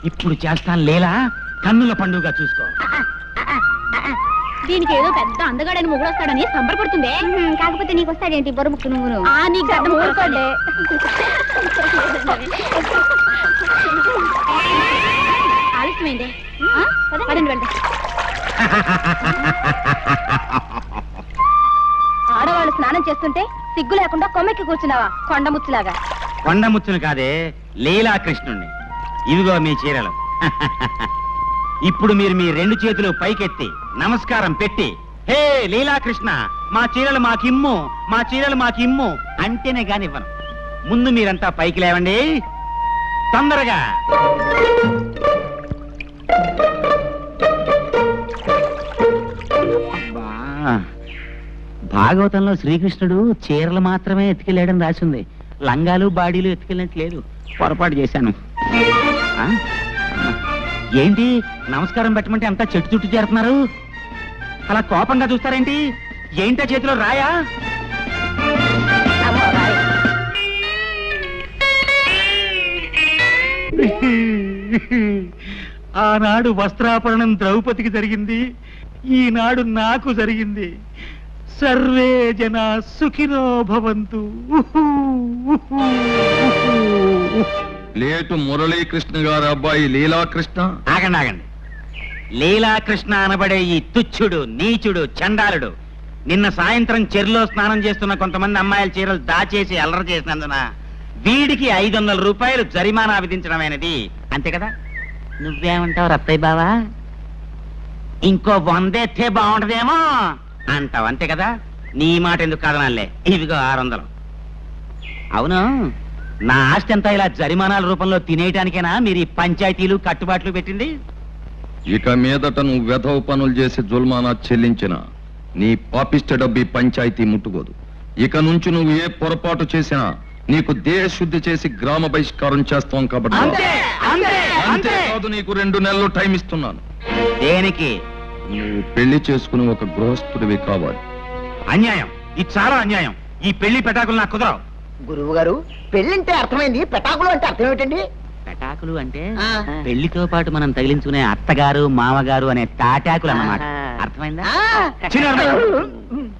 S5: ఇప్పుడు చేస్తాను లీలా, కన్నుల పండుగ చూసుకో.
S3: దీనికి ఏదో పెద్ద అందగాడని మొగుడొస్తాడని సంబరపడుతుంది. కాకపోతే నీకు వస్తాడేంటి బొరుముక్కు నువ్వు? ఆలస్యమైందే, పదండి వెళ్దాం. ఆడవాళ్ళు స్నానం చేస్తుంటే సిగ్గు లేకుండా కొమ్మెక్కి కూర్చున్నావా కొండముచ్చులాగా?
S5: కొండముచ్చును కాదే, లీలాకృష్ణుణ్ణి. ఇవిగో మీ చీరలు. ఇప్పుడు మీరు మీ రెండు చేతులు పైకెత్తి నమస్కారం పెట్టి, హే లీలాకృష్ణ, మా చీరలు మాకిమ్ము, మా చీరలు మాకిమ్ము అంటేనే కానివ్వను. ముందు మీరంతా పైకి లేవండి, తొందరగా. భాగవతంలో శ్రీకృష్ణుడు చీరలు మాత్రమే ఎత్తుకెళ్ళాడని రాసింది. లంగాలు బాడీలు ఎత్తుకెళ్ళినట్లేదు. పొరపాటు చేశాను. ఏంటి నమస్కారం పెట్టమంటే అంతా చెట్టు చుట్టూ చేరుతున్నారు? అలా కోపంగా చూస్తారేంటి? ఏంటా చేతిలో రాయా? ఆనాడు వస్త్రాపరణం ద్రౌపదికి జరిగింది, ఈనాడు నాకు జరిగింది. సర్వే జనా సుఖినో భవంతు.
S1: లేటు మురళీకృష్ణ గారు అబ్బాయి లీలాకృష్ణ.
S5: ఆగండి ఆగండి. లీలాకృష్ణ అనబడే ఈ తుచ్చుడు, నీచుడు, చండాలుడు నిన్న సాయంత్రం చెరులో స్నానం చేస్తున్న కొంతమంది అమ్మాయిల చీరలు దాచేసి అల్లరి చేసినందున వీడికి 500 రూపాయలు జరిమానా విధించడమైనది. అంతే కదా? నువ్వేమంటావు రత్తయ్య బావా? ఇంకో 100 ఎత్తే బాగుంటదేమో అంటావు, అంతే కదా? నీ మాట ఎందుకు కాదనాలే. ఇదిగో 600. అవును, నా ఆస్తి అంతా ఇలా జరిమానాల రూపంలో తినేయటానికేనా మీరు ఈ పంచాయతీలు కట్టుబాట్లు పెట్టింది?
S1: ఇక మీదట నువ్వు వెధవ పనులు చేసి జుల్మానా చెల్లించిన నీ పాపిష్ట డబ్బి పంచాయతీ ముట్టుకోదు. ఇక నుంచి నువ్వు ఏ పొరపాటు చేసినా నీకు దేశశుద్ధి చేసి గ్రామ బహిష్కారం చేస్తాం. కాబట్టి అంతేకాదు, నీకు 2 నెలలు టైం ఇస్తున్నాను.
S5: దేనికి?
S1: నువ్వు పెళ్లి చేసుకుని ఒక గృహస్థుడివి కావాలి.
S5: అన్యాయం, ఇది చాలా అన్యాయం. ఈ పెళ్లి పెటాకులు నాకు కుదరవు.
S4: గురువు గారు, పెళ్ళంటే అర్థమైంది, పెటాకులు అంటే అర్థం ఏమిటండి?
S5: పెటాకులు అంటే పెళ్లితో పాటు మనం తగిలించుకునే అత్తగారు, మామగారు అనే తాటాకులు అన్నమాట. అర్థమైందా?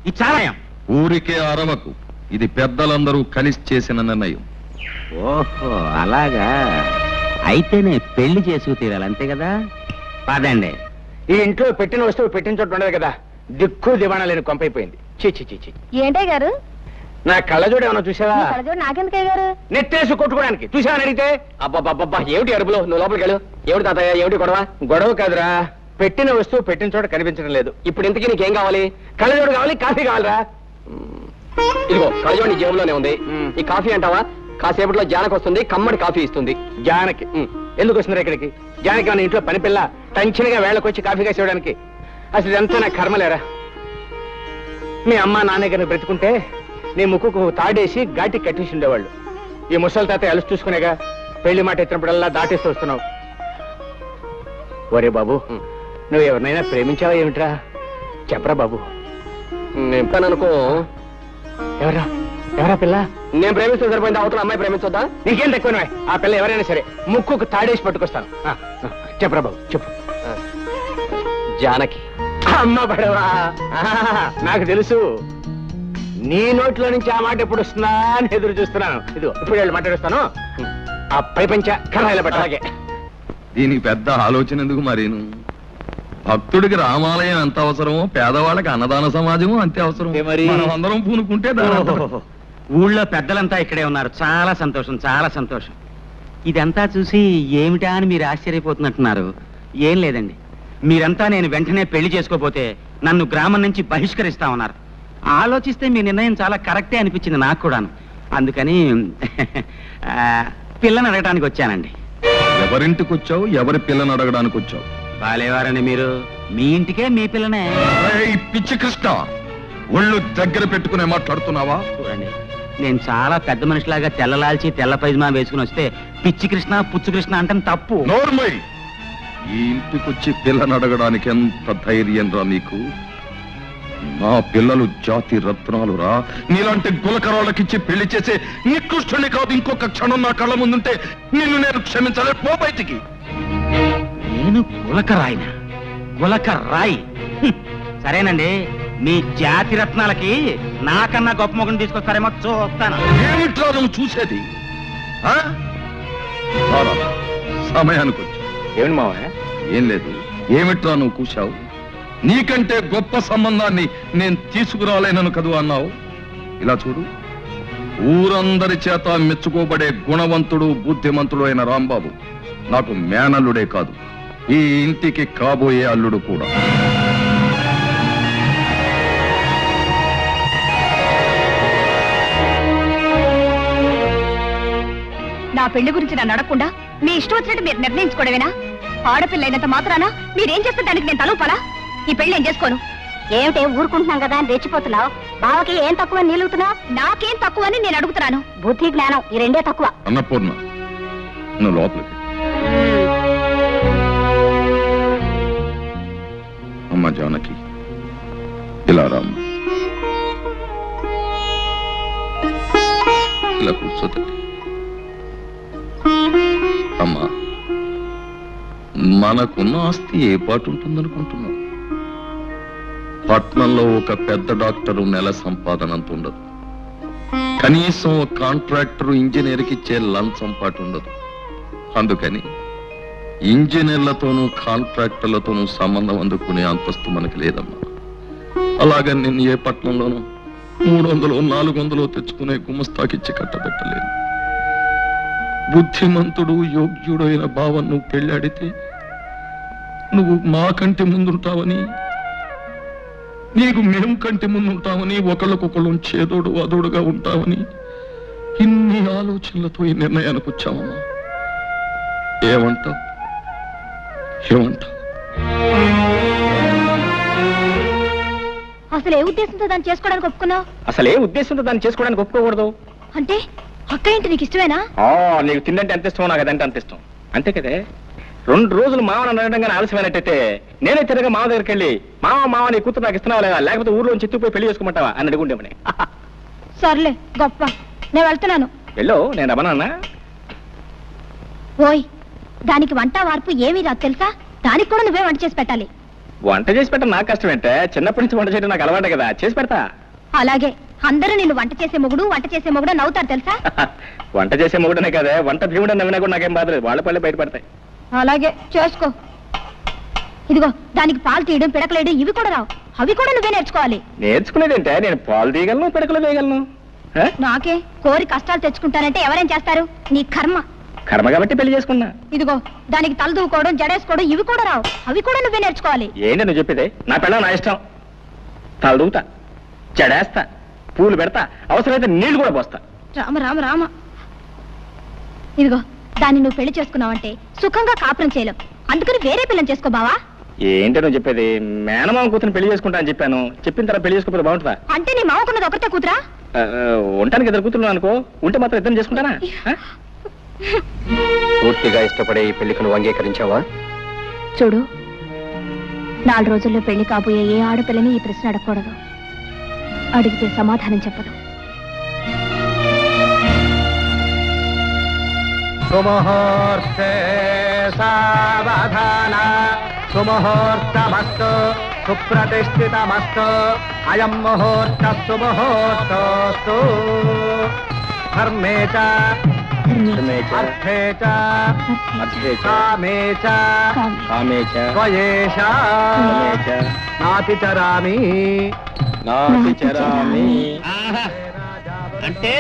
S5: ఇది చాలా
S1: ఊరికే అరవకు. ఇది పెద్దలందరూ కలిసి చేసిన నిర్ణయం.
S5: ఓహో అలాగా, అయితేనే పెళ్లి చేసుకు తీరాలి, అంతే కదా? పదండి.
S6: ఈ ఇంట్లో పెట్టిన వస్తువు పెట్టిన చోట ఉండదు కదా, దిక్కు దివాణా లేని కొంపైపోయింది. చీ చీ చీ చీ.
S3: ఏంటే గారు
S6: నా కళ్ళజోడు ఏమన్నా చూసావా?
S3: నాకెందుకే గారు
S6: నెట్టేసి కొట్టుకోవడానికి చూసావని అడిగితే
S7: అబ్బబ్బబ్బబ్బా ఏమిటి అరుపులో? నువ్వు లోపలికి వెళ్ళు. ఏమిటి తాతయ్య, ఏమిటి గొడవ?
S6: గొడవ కాదురా, పెట్టిన వస్తువు పెట్టిన చోట కనిపించడం లేదు.
S7: ఇప్పుడు ఇంతకీ నీకేం కావాలి?
S6: కళ్ళజోడు కావాలి, కాఫీ కావాలరా?
S7: ఇదిగో కళ్ళజోడు నీ జేబులోనే ఉంది. ఈ కాఫీ అంటావా? కాసేపట్లో జానకి వస్తుంది, కమ్మడి కాఫీ ఇస్తుంది.
S6: జానకి ఎందుకు వస్తున్నారు ఇక్కడికి? జానకి మన ఇంట్లో పని పిల్ల టంచినగా వేళకొచ్చి కాఫీ కాసి ఇవ్వడానికి. అసలు ఇదంతా నా కర్మలేరా. మీ అమ్మ నాన్న గారిని బ్రతుకుంటే నీ ముక్కుకు తాడేసి ఘాటి కట్టేసి ఉండేవాళ్ళు. ఈ ముసలి తాత అలసి చూసుకునేగా పెళ్లి మాట ఎత్తినప్పుడల్లా దాటేస్తూ వస్తున్నావు. ఒరే బాబు, నువ్వు ఎవరినైనా ప్రేమించావా ఏమిట్రా? చెప్పరా బాబు.
S7: నేను అనుకో.
S6: ఎవరా ఎవరా పిల్ల?
S7: నేను ప్రేమిస్తే సరిపోయింది, అవతల అమ్మాయి ప్రేమించొద్దా?
S6: నీకేం తక్కువ. ఆ పిల్ల ఎవరైనా సరే ముక్కుకు తాడేసి పట్టుకొస్తాను. చెప్పరా బాబు, చెప్పు.
S7: జానకి.
S6: అమ్మ పడవా, నాకు తెలుసు. నీ నోట్లో నుంచి ఆ మాట ఎప్పుడు వస్తుందా అని ఎదురు చూస్తున్నాను. ఇదిగో ఇప్పుడు వెళ్ళి మాట్లాడుస్తాను. ఆ ప్రపంచ కర్రాయిల పట్ట.
S7: అలాగే.
S1: దీనికి పెద్ద ఆలోచన ఎందుకు మరీను? భక్తుడికి రామాలయం ఎంత అవసరమో పేదవాళ్ళకి అన్నదాన సమాజము అంతే అవసరం. మనం అందరం పూనుకుంటే
S5: ఊళ్ళో పెద్దలంతా ఇక్కడే ఉన్నారు. చాలా సంతోషం, చాలా సంతోషం. ఇదంతా చూసి ఏమిటా అని మీరు ఆశ్చర్యపోతున్నట్టున్నారు. ఏం లేదండి, మీరంతా నేను వెంటనే పెళ్లి చేసుకోపోతే నన్ను గ్రామం నుంచి బహిష్కరిస్తామన్నారు. ఆలోచిస్తే మీ నిర్ణయం చాలా కరెక్టే అనిపించింది నాకు కూడాను. అందుకని పిల్లని అడగడానికి వచ్చానండి.
S1: ఎవరింటికి వచ్చావు? ఎవరి పిల్లని అడగడానికి వచ్చావు?
S5: బాలేవారండి మీరు, మీ ఇంటికే మీ పిల్లనే.
S1: ఏయ్, పిచ్చి కృష్ణ, ఒళ్ళు దగ్గర పెట్టుకునే మాట్లాడుతున్నావా?
S5: చూడండి, నేను చాలా పెద్ద మనిషిలాగా తెల్లలాల్చి తెల్ల పైజమా వేసుకుని వస్తే పిచ్చి కృష్ణ పుచ్చు కృష్ణ అంటే తప్పు.
S1: నోర్మై, ఈ ఇంటికొచ్చి పిల్లని అడగడానికి ఎంత ధైర్యం రా నీకు? నా పిల్లలు జాతి రత్నాలు రా. నీలాంటి గులకరాళ్ళకిచ్చి పెళ్లి చేసే నికృష్టుని కాదు. ఇంకొక క్షణం నా కళ్ళ ముందుంటే నిన్ను నేను క్షమించలే. పో బయటికి.
S5: నేను గులకరాయిన? గులకరాయి? సరేనండి, మీ జాతి రత్నాలకి నాకన్నా గొప్ప మొగుని తీసుకొస్తారేమో చూస్తాను.
S1: ఏమిట్రా నువ్వు చూసేది? ఆ? రారా, సమయానికి వచ్చా.
S6: ఏమిటి మావయ్య?
S1: ఏం లేదు. ఏమిట్రా నువ్వు కూశావు? నీకంటే గొప్ప సంబంధాన్ని నేను తీసుకురాలేనను కదూ అన్నావు. ఇలా చూడు, ఊరందరి చేత మెచ్చుకోబడే గుణవంతుడు బుద్ధిమంతుడు అయిన రాంబాబు నాకు మేనల్లుడే కాదు, ఈ ఇంటికి కాబోయే అల్లుడు కూడా.
S3: నా పెళ్లి గురించి నన్ను అడగకుండా మీ ఇష్టం వచ్చినట్టు మీరు నిర్ణయించుకోవడమేనా? ఆడపిల్లైనంత మాత్రాన మీరేం చేస్తే దానికి నేను తలూపాలా? ఈ పెళ్లి నేను చేసుకోను. ఏమిటే ఊరుకుంటున్నాం కదా అని రెచ్చిపోతున్నావు? బావకి ఏం తక్కువ నిలుగుతున్నావు? నాకేం తక్కువ అని నేను అడుగుతున్నాను. బుద్ధి జ్ఞానం ఈ రెండే తక్కువ.
S1: అన్నపూర్ణ, నువ్వు లోపలికి. అమ్మ జానకి, ఇలా రామ్మ. ఇలా కూర్చోదండి. అమ్మా, మనకున్న ఆస్తి ఏ పాటు ఉంటుందనుకుంటున్నావు? పట్నంలో ఒక పెద్ద డాక్టరు నెల సంపాదన అంత ఉండదు. కనీసం ఒక కాంట్రాక్టర్ ఇంజనీర్కి ఇచ్చే లంచం పాటు ఉండదు. అందుకని ఇంజనీర్లతోనూ కాంట్రాక్టర్లతోనూ సంబంధం అందుకునే అంతస్తు మనకి లేదమ్మా. అలాగని నేను ఏ పట్నంలోనూ 300 400 తెచ్చుకునే గుమస్తాకిచ్చి కట్టబెట్టలేదు. బుద్ధిమంతుడు యోగ్యుడు అయిన భావం నువ్వు పెళ్ళాడితే నువ్వు మా కంటి ముందుంటావని, నీకు మేము కంటి ముందుంటామని, ఒకళ్ళకొకళ్ళు చేదోడు అదోడుగా ఉంటామని ఇన్ని ఆలోచనలతో ఈ నిర్ణయానికి వచ్చామమ్మా. ఏమంటావు? ఏమంటావు?
S3: అసలు ఏ ఉద్దేశంతో దాన్ని చేసుకోవడానికి ఒప్పుకున్నావు?
S2: అసలు ఏ ఉద్దేశంతో దాన్ని చేసుకోవడానికి ఒప్పుకోకూడదు
S3: అంటే అక్క ఏంటి నీకు ఇష్టమేనా?
S2: నీకు తిండంటే ఎంత ఇష్టమో నాకు అదంటే అంత ఇష్టం. అంతే కదే. 2 రోజులు మామని అనడంగానే ఆలస్యమైనట్టయితే నేనే తిరగా మామ దగ్గరికి వెళ్ళి మామ నీ కూతురు నాకు ఇస్తున్నావా లేదా, లేకపోతే ఊర్లో చెత్తుకుపోయి పెళ్లి చేసుకోమంటావా అని అడుగుండేమని.
S3: సర్లే గొప్ప, నేను వెళ్తున్నాను.
S2: వెళ్ళు, నేను రమణన్నా.
S3: ఓయ్, దానికి వంట వార్పు ఏమీ రాదు తెలుసా? దానికి కూడా నువ్వే వంట చేసి పెట్టాలి.
S2: వంట చేసి పెట్టడం నాకు కష్టం ఏంటే? చిన్నప్పటి నుంచి వంట చేయడం నాకు అలవాటే కదా, చేసి పెడతా.
S3: అలాగే అందరూ నిన్ను వంట చేసే మొగుడు నవ్వుతారు తెలుసా?
S2: వంట చేసే మొగుడనే కదా, వంట భీముడు నవ్వినా కూడా నాకేం బాధలేదు, వాళ్ళ పళ్ళే బయటపడతాయి.
S3: అలాగే చేసుకో. ఇదిగో దానికి పాలు తీయడం పిడకలేయడం ఇవి కూడా రావు, అవి కూడా నువ్వే నేర్చుకోవాలి.
S2: నేర్చుకునేదంటే నేను పాలు తీయగలను, పిడకలు వేయగలను.
S3: నాకే కోరి కష్టాలు తెచ్చుకుంటానంటే ఎవరేం చేస్తారు? నీ కర్మ.
S2: కర్మ కాబట్టి పెళ్లి చేసుకున్నా.
S3: ఇదిగో దానికి తల దూకోవడం జడేసుకోవడం ఇవి కూడా రావు, అవి కూడా నువ్వే నేర్చుకోవాలి.
S2: ఏంటి నువ్వు చెప్పేది? నా పిల్ల నా ఇష్టం. తల దూతా, జడేస్తా, పూలు పెడతా, అవసరమైతే నీళ్లు కూడా పోస్తా.
S3: రామ రామ రామ. ఇదిగో దాన్ని నువ్వు పెళ్లి చేసుకున్నావంటే సుఖంగా కాపురం చేయలేవు, అందుకని వేరే పిల్లని చేసుకో బావా.
S2: ఏంటి నువ్వు చెప్పేది? మేనమామ కూతురు పెళ్లి చేసుకుంటా అని చెప్పాను, చెప్పిన తర్వాత పెళ్లి చేసుకోకపోతే బాగుంటుందా?
S3: అంటే నీ మామకున్నది ఒకటే కూతురా?
S2: ఉండటానికి ఇద్దరు కూతురు అనుకో, ఉంటే మాత్రం ఇద్దరు చేసుకుంటానా?
S7: పూర్తిగా ఇష్టపడే ఈ పెళ్లికి నువ్వు అంగీకరించావా?
S3: చూడు, 4 రోజుల్లో పెళ్లి కాబోయే ఏ ఆడపిల్లని ఈ ప్రశ్న అడగకూడదు. అడిగితే సమాధానం చెప్పదు.
S6: సుముహూర్తే సావధాన, సుముహూర్తమస్తు, సుప్రతిష్ఠితమస్తు, అయం ముహూర్త సుముహూర్తోస్తు. ధర్మే చ అర్థే చ కామే చ త్వయేష నాతిచరామి నాతిచరామి.
S4: అంటే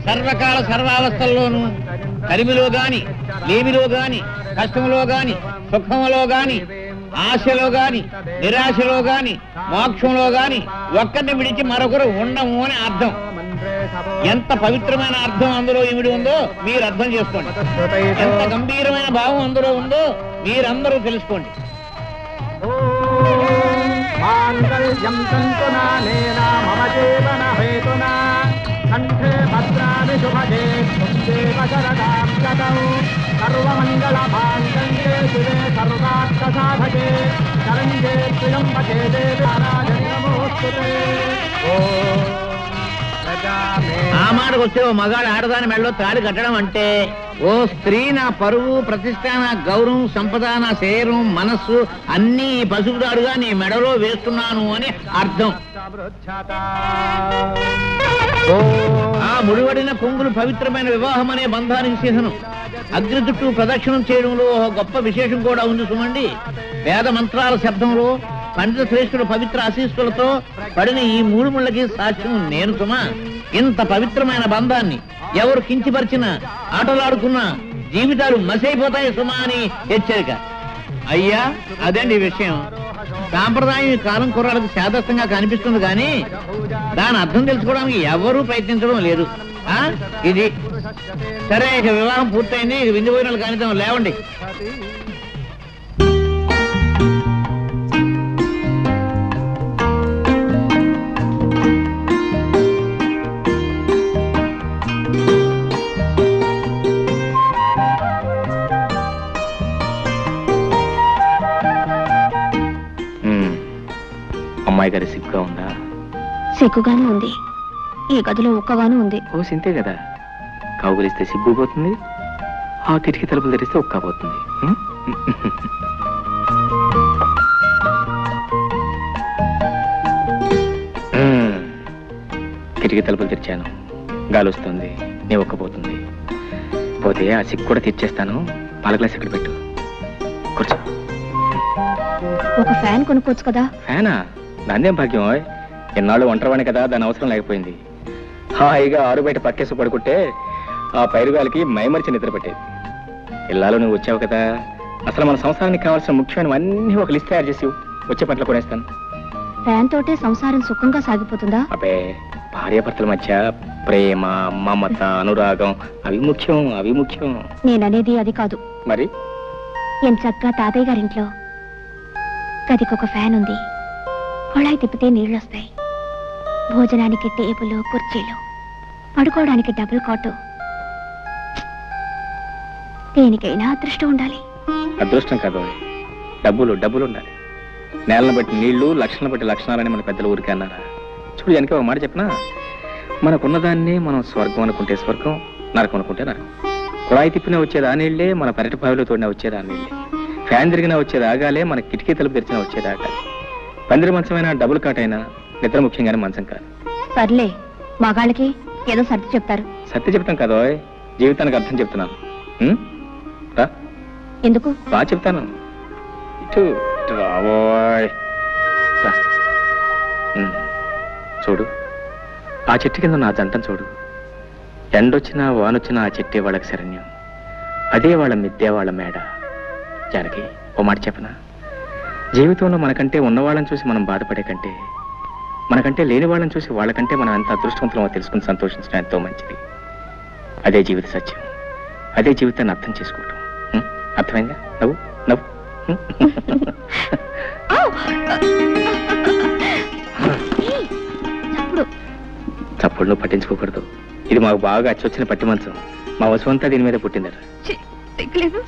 S4: సర్వకాల సర్వావస్థల్లోనూ కలిమిలో గాని, లేమిలో గాని, కష్టంలో గాని, సుఖంలో గాని, ఆశలో గాని, నిరాశలో గాని, మోక్షంలో గాని ఒక్కరిని విడిచి మరొకరు ఉండము అని అర్థం. ఎంత పవిత్రమైన అర్థం అందులో ఇమిడి ఉందో మీరు అర్థం చేసుకోండి. ఎంత గంభీరమైన భావం అందులో ఉందో మీరందరూ తెలుసుకోండి.
S6: మాంగళ్యం తంతునానేన మమ జీవన హేతునా కంఠే భద్రాని శుభగే దేవ శరదాం శతం సర్వమంగళ మాంగళ్యే శివే సర్వార్థ సాధకే శరణ్యే త్ర్యంబకే దేవి నారాయణి నమోస్తుతే.
S4: ఆ మాటకు వస్తే ఓ మగాడు ఆడదాని మెడలో తాళి కట్టడం అంటే, ఓ స్త్రీ నా పరువు, ప్రతిష్ట, నా గౌరవం, సంపద, నా శరీరం, మనస్సు అన్నీ ఈ పసుపుదారుగా నీ మెడలో వేస్తున్నాను అని అర్థం. ఆ ముడివడిన కొంగులు పవిత్రమైన వివాహం అనే బంధానికి చిహ్నం. అగ్ని చుట్టూ ప్రదక్షిణం చేయడంలో ఒక గొప్ప విశేషం కూడా ఉంది సుమండి. వేద మంత్రాల శబ్దంలో పండిత శ్రేష్ఠుడు పవిత్ర ఆశీస్సులతో పడిన ఈ 3 ముళ్ళకి సాక్ష్యం నేను సుమా. ఇంత పవిత్రమైన బంధాన్ని ఎవరు కించిపరిచినా, ఆటలాడుకున్నా జీవితాలు మసైపోతాయి సుమా అని హెచ్చరిక. అయ్యా అదండి ఈ విషయం. సాంప్రదాయం ఈ కాలం కుర్రాళ్ళకి శాదస్తంగా కనిపిస్తుంది కానీ దాని అర్థం తెలుసుకోవడానికి ఎవరూ ప్రయత్నించడం లేదు. ఇది సరే, ఇక వివాహం పూర్తయింది, ఇక విందు భోజనాలు కానిద్దాం, లేవండి.
S2: అమ్మాయి గారి సిగ్గుగా ఉందా?
S3: సిగ్గుగానే ఉంది, ఈ గదిలో ఒక్కగాను ఉంది.
S2: ఓ సింతే కదా, కౌగులిస్తే సిగ్గు పోతుంది, ఆ కిటికీ తలుపులు తెరిస్తే ఒక్క పోతుంది. కిటికీ తలుపులు తెరిచాను, గాలి వస్తుంది, నీ ఒక్కపోతుంది. పోతే ఆ సిగ్గు కూడా తెచ్చేస్తాను. పాల గ్లాస్ ఇక్కడ పెట్టు, కూర్చో.
S3: ఒక ఫ్యాన్ కొనుక్కోవచ్చు కదా.
S2: ఫ్యానా? దాన్నేం భాగ్యం. ఎన్నాళ్ళు ఒంటరివాణి కదా, దాని అవసరం లేకపోయింది. హాయిగా ఆరు బయట పక్కేసి పడుకుంటే ఆ పైరుగాలికి మైమరిచి నిద్ర పెట్టేది. ఇల్లాలో నువ్వు వచ్చావు కదా, అసలు మన సంసారానికి కావాల్సిన ముఖ్యమైనవన్నీ ఒక లిస్ట్ తయారు చేసి వచ్చే పట్ల కొనేస్తాను.
S3: ఫ్యాన్ తోటే సంసారం సుఖంగా సాగిపోతుందా?
S2: అబ్బే, భార్యాభర్తల మధ్య ప్రేమ, మమత, అనురాగం అవి ముఖ్యం, అవి ముఖ్యం.
S3: నేననేది అది కాదు.
S2: మరి
S3: ఎంచక్కా తాతయ్య గారింట్లో గదికొక ఫ్యాన్ ఉంది, కొళాయి తిప్పితే నీళ్ళొస్తాయి, భోజనానికి టేబుల్, కుర్చీలు, పడుకోవడానికి డబుల్ కాటు. దేనికైనా అదృష్టం ఉండాలి.
S2: అదృష్టం కాదు, డబ్బులు డబ్బులు ఉండాలి. నేలను బట్టి నీళ్లు, లక్షణాలను బట్టి లక్షణాలని మన పెద్దలు ఊరికే అన్నారా? చూడు, వెనక ఒక మాట చెప్పనా, మనకున్నదాన్ని మనం స్వర్గం అనుకుంటే స్వర్గం, నరకం అనుకుంటే నరకం. కుళాయి తిప్పినా వచ్చేది ఆ నీళ్లే, మన పెరటి బావిలో తోడినా వచ్చేది ఆ నీళ్లే. ఫ్యాన్ తిరిగినా వచ్చేది ఆగాలే, మన కిటికీ తలుపు తెరిచినా వచ్చేది ఆగాలి. పందిరి మంచమైనా, డబుల్ కాట్ అయినా నిద్ర ముఖ్యంగానే మంచం కాదు.
S3: సర్లే మగాళ్ళకి ఏదో సర్ది చెప్తారు.
S2: సత్య చెప్తాం కదా, జీవితానికి అర్థం చెప్తున్నాను. రా
S3: ఎందుకు?
S2: బాగా చెప్తాను. ఇటు ఇటు రావోయ్. రా. చూడు, ఆ చెట్టు కింద నా జంటను చూడు. ఎండొచ్చినా వానొచ్చినా ఆ చెట్టే వాళ్ళకి శరణ్యం. అదే వాళ్ళ మిద్దే వాళ్ళ మేడ. జానకి, ఓ మాట చెప్పనా? జీవితంలో మనకంటే ఉన్నవాళ్ళని చూసి మనం బాధపడే కంటే, మనకంటే లేని వాళ్ళని చూసి వాళ్ళకంటే మనం ఎంత అదృష్టవంతులమో తెలుసుకుని సంతోషించడం ఎంతో మంచిది. అదే జీవిత సత్యం. అదే జీవితాన్ని అర్థం చేసుకోవటం. అర్థమైందా? నవ్వు నవ్వు. చప్పుడు పట్టించుకోకూడదు. ఇది మాకు బాగా అచ్చొచ్చిన పట్టి మంచం. మా వసువంతా దీని మీద పుట్టిందట.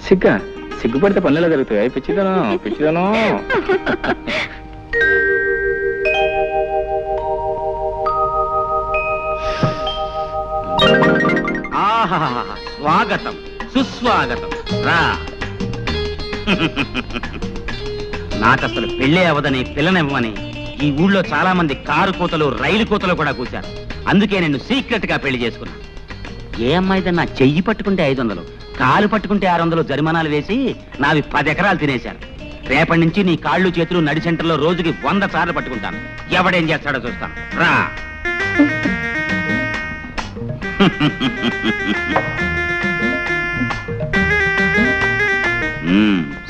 S2: సిగ్గా సిగ్గుపడితే పనులలో జరుగుతాయి. పిచ్చిదనం పిచ్చిదనం.
S5: స్వాగతం సుస్వాగతం. రా. నాకసలు పెళ్ళే అవదని పిల్లనివ్వమని ఈ ఊళ్ళో చాలా మంది కారు కోతలు రైలు కోతలు కూడా కూశారు. అందుకే నేను సీక్రెట్ గా పెళ్లి చేసుకున్నా. ఏ అమ్మాయిదన్నా చెయ్యి పట్టుకుంటే 500, కాలు పట్టుకుంటే 600 జరిమానాలు వేసి నావి 10 ఎకరాలు తినేశారు. రేపటి నుంచి నీ కాళ్ళు చేతులు నడి సెంటర్లో రోజుకి 100 సార్లు పట్టుకుంటాను. ఎవడేం చేస్తాడో చూస్తాను. రా.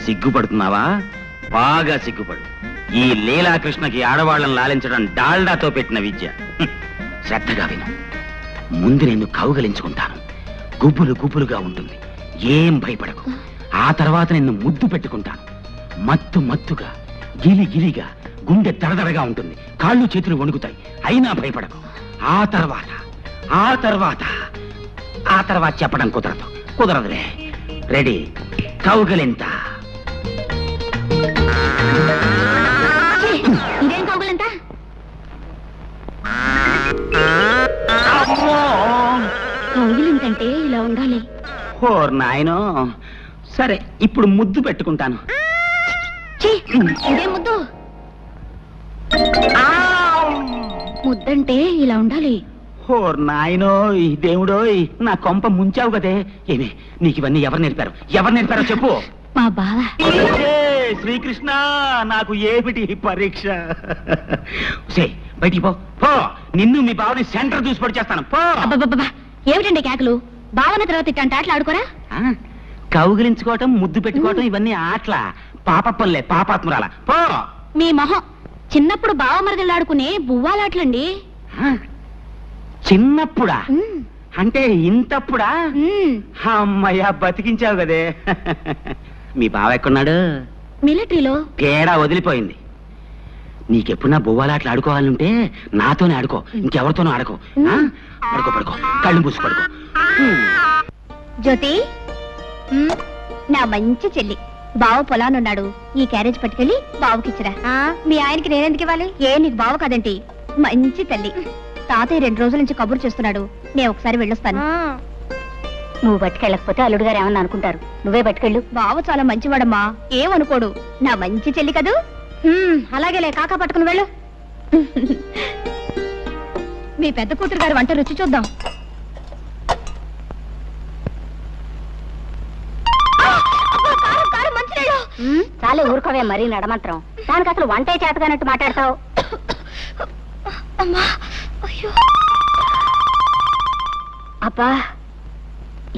S5: సిగ్గుపడుతున్నావా? బాగా సిగ్గుపడు. ఈ లీలాకృష్ణకి ఆడవాళ్ళని లాలించడం డాల్డాతో పెట్టిన విద్య. శ్రద్ధగా విను. ముందు నిన్ను కౌగలించుకుంటాను. గుబ్బులు గుబ్బులుగా ఉంటుంది. ఏం భయపడకు. ఆ తర్వాత నిన్ను ముద్దు పెట్టుకుంటాను. మత్తు మత్తుగా, గిలి గిలిగా, గుండె దడదడగా ఉంటుంది. కాళ్ళు చేతులు వణుకుతాయి. అయినా భయపడకు. ఆ తర్వాత చెప్పడం కుదరదులే. రెడీ? కౌగలింత.
S3: ఇదేం కౌగులంతా? కౌగులింతంటే ఇలా ఉండాలి.
S5: ఓర్ నాయనో. సరే, ఇప్పుడు ముద్దు పెట్టుకుంటాను.
S3: ఇదే ముద్దు? ముద్దంటే ఇలా ఉండాలి.
S5: ఓర్ నాయనో, ఈ దేవుడోయ్, నా కొంప ముంచావు కదే. ఏమే, నీకు ఇవన్నీ ఎవరు నేర్పారో చెప్పు.
S3: మా బావ.
S5: శ్రీకృష్ణ, నాకు ఏమిటి పరీక్ష? బయటికి పో. నిన్ను మీ బావని సెంటర్ చూసి పడి చేస్తాను. పో.
S3: ఏమిటండి కేకలు? బావన తర్వాత ఇట్టంటే ఆటలు ఆడుకోరా?
S5: కౌగిలించుకోవటం, ముద్దు పెట్టుకోవటం ఇవన్నీ ఆటల. పాపప్పలే, పాపాత్మురాల. పో.
S3: మీ మొహం. చిన్నప్పుడు బావ మరదలు ఆడుకునే బువ్వాలాటలండి.
S5: చిన్నప్పుడా? అంటే ఇంతప్పుడా? అమ్మయ్యా, బతికించావు కదే. మీ బావ ఎక్కడున్నాడు?
S3: మిలిటరీలో.
S5: తేడా వదిలిపోయింది. నీకెప్పుడన్నా బొవ్వాలాట్లు ఆడుకోవాలంటే నాతోనే ఆడుకో, ఇంకెవరితోనూ ఆడుకో. పడుకో, కళ్ళు మూసి పడుకో.
S3: జ్యోతి, నా మంచి చెల్లి. బావ పొలానున్నాడు. ఈ క్యారేజ్ పట్టుకెళ్ళి బావకిచ్చిరా. మీ ఆయనకి నేనెందుకు ఇవ్వాలి? నీకు బావ కదంటి. మంచి తల్లి. తాతయ్య 2 రోజుల నుంచి కబురు చేస్తున్నాడు. నేను ఒకసారి వెళ్ళొస్తాను. నువ్వు పట్టుకెళ్ళకపోతే అల్లుడు గారు ఏమన్నా అనుకుంటారు. నువ్వే పట్టుకెళ్ళు. బావ చాలా మంచివాడమ్మా, ఏమనుకోడు. నా మంచి చెల్లి కదూ. అలాగేలే, కాకా పట్టుకుని వెళ్ళు. మీ పెద్ద కూతురు గారి వంట రుచి చూద్దాం. చాలే ఊరుకోవే, మరీ నడమంత్రం. దానికి అసలు వంటే చేతగానట్టు మాట్లాడతావు. అబ్బా,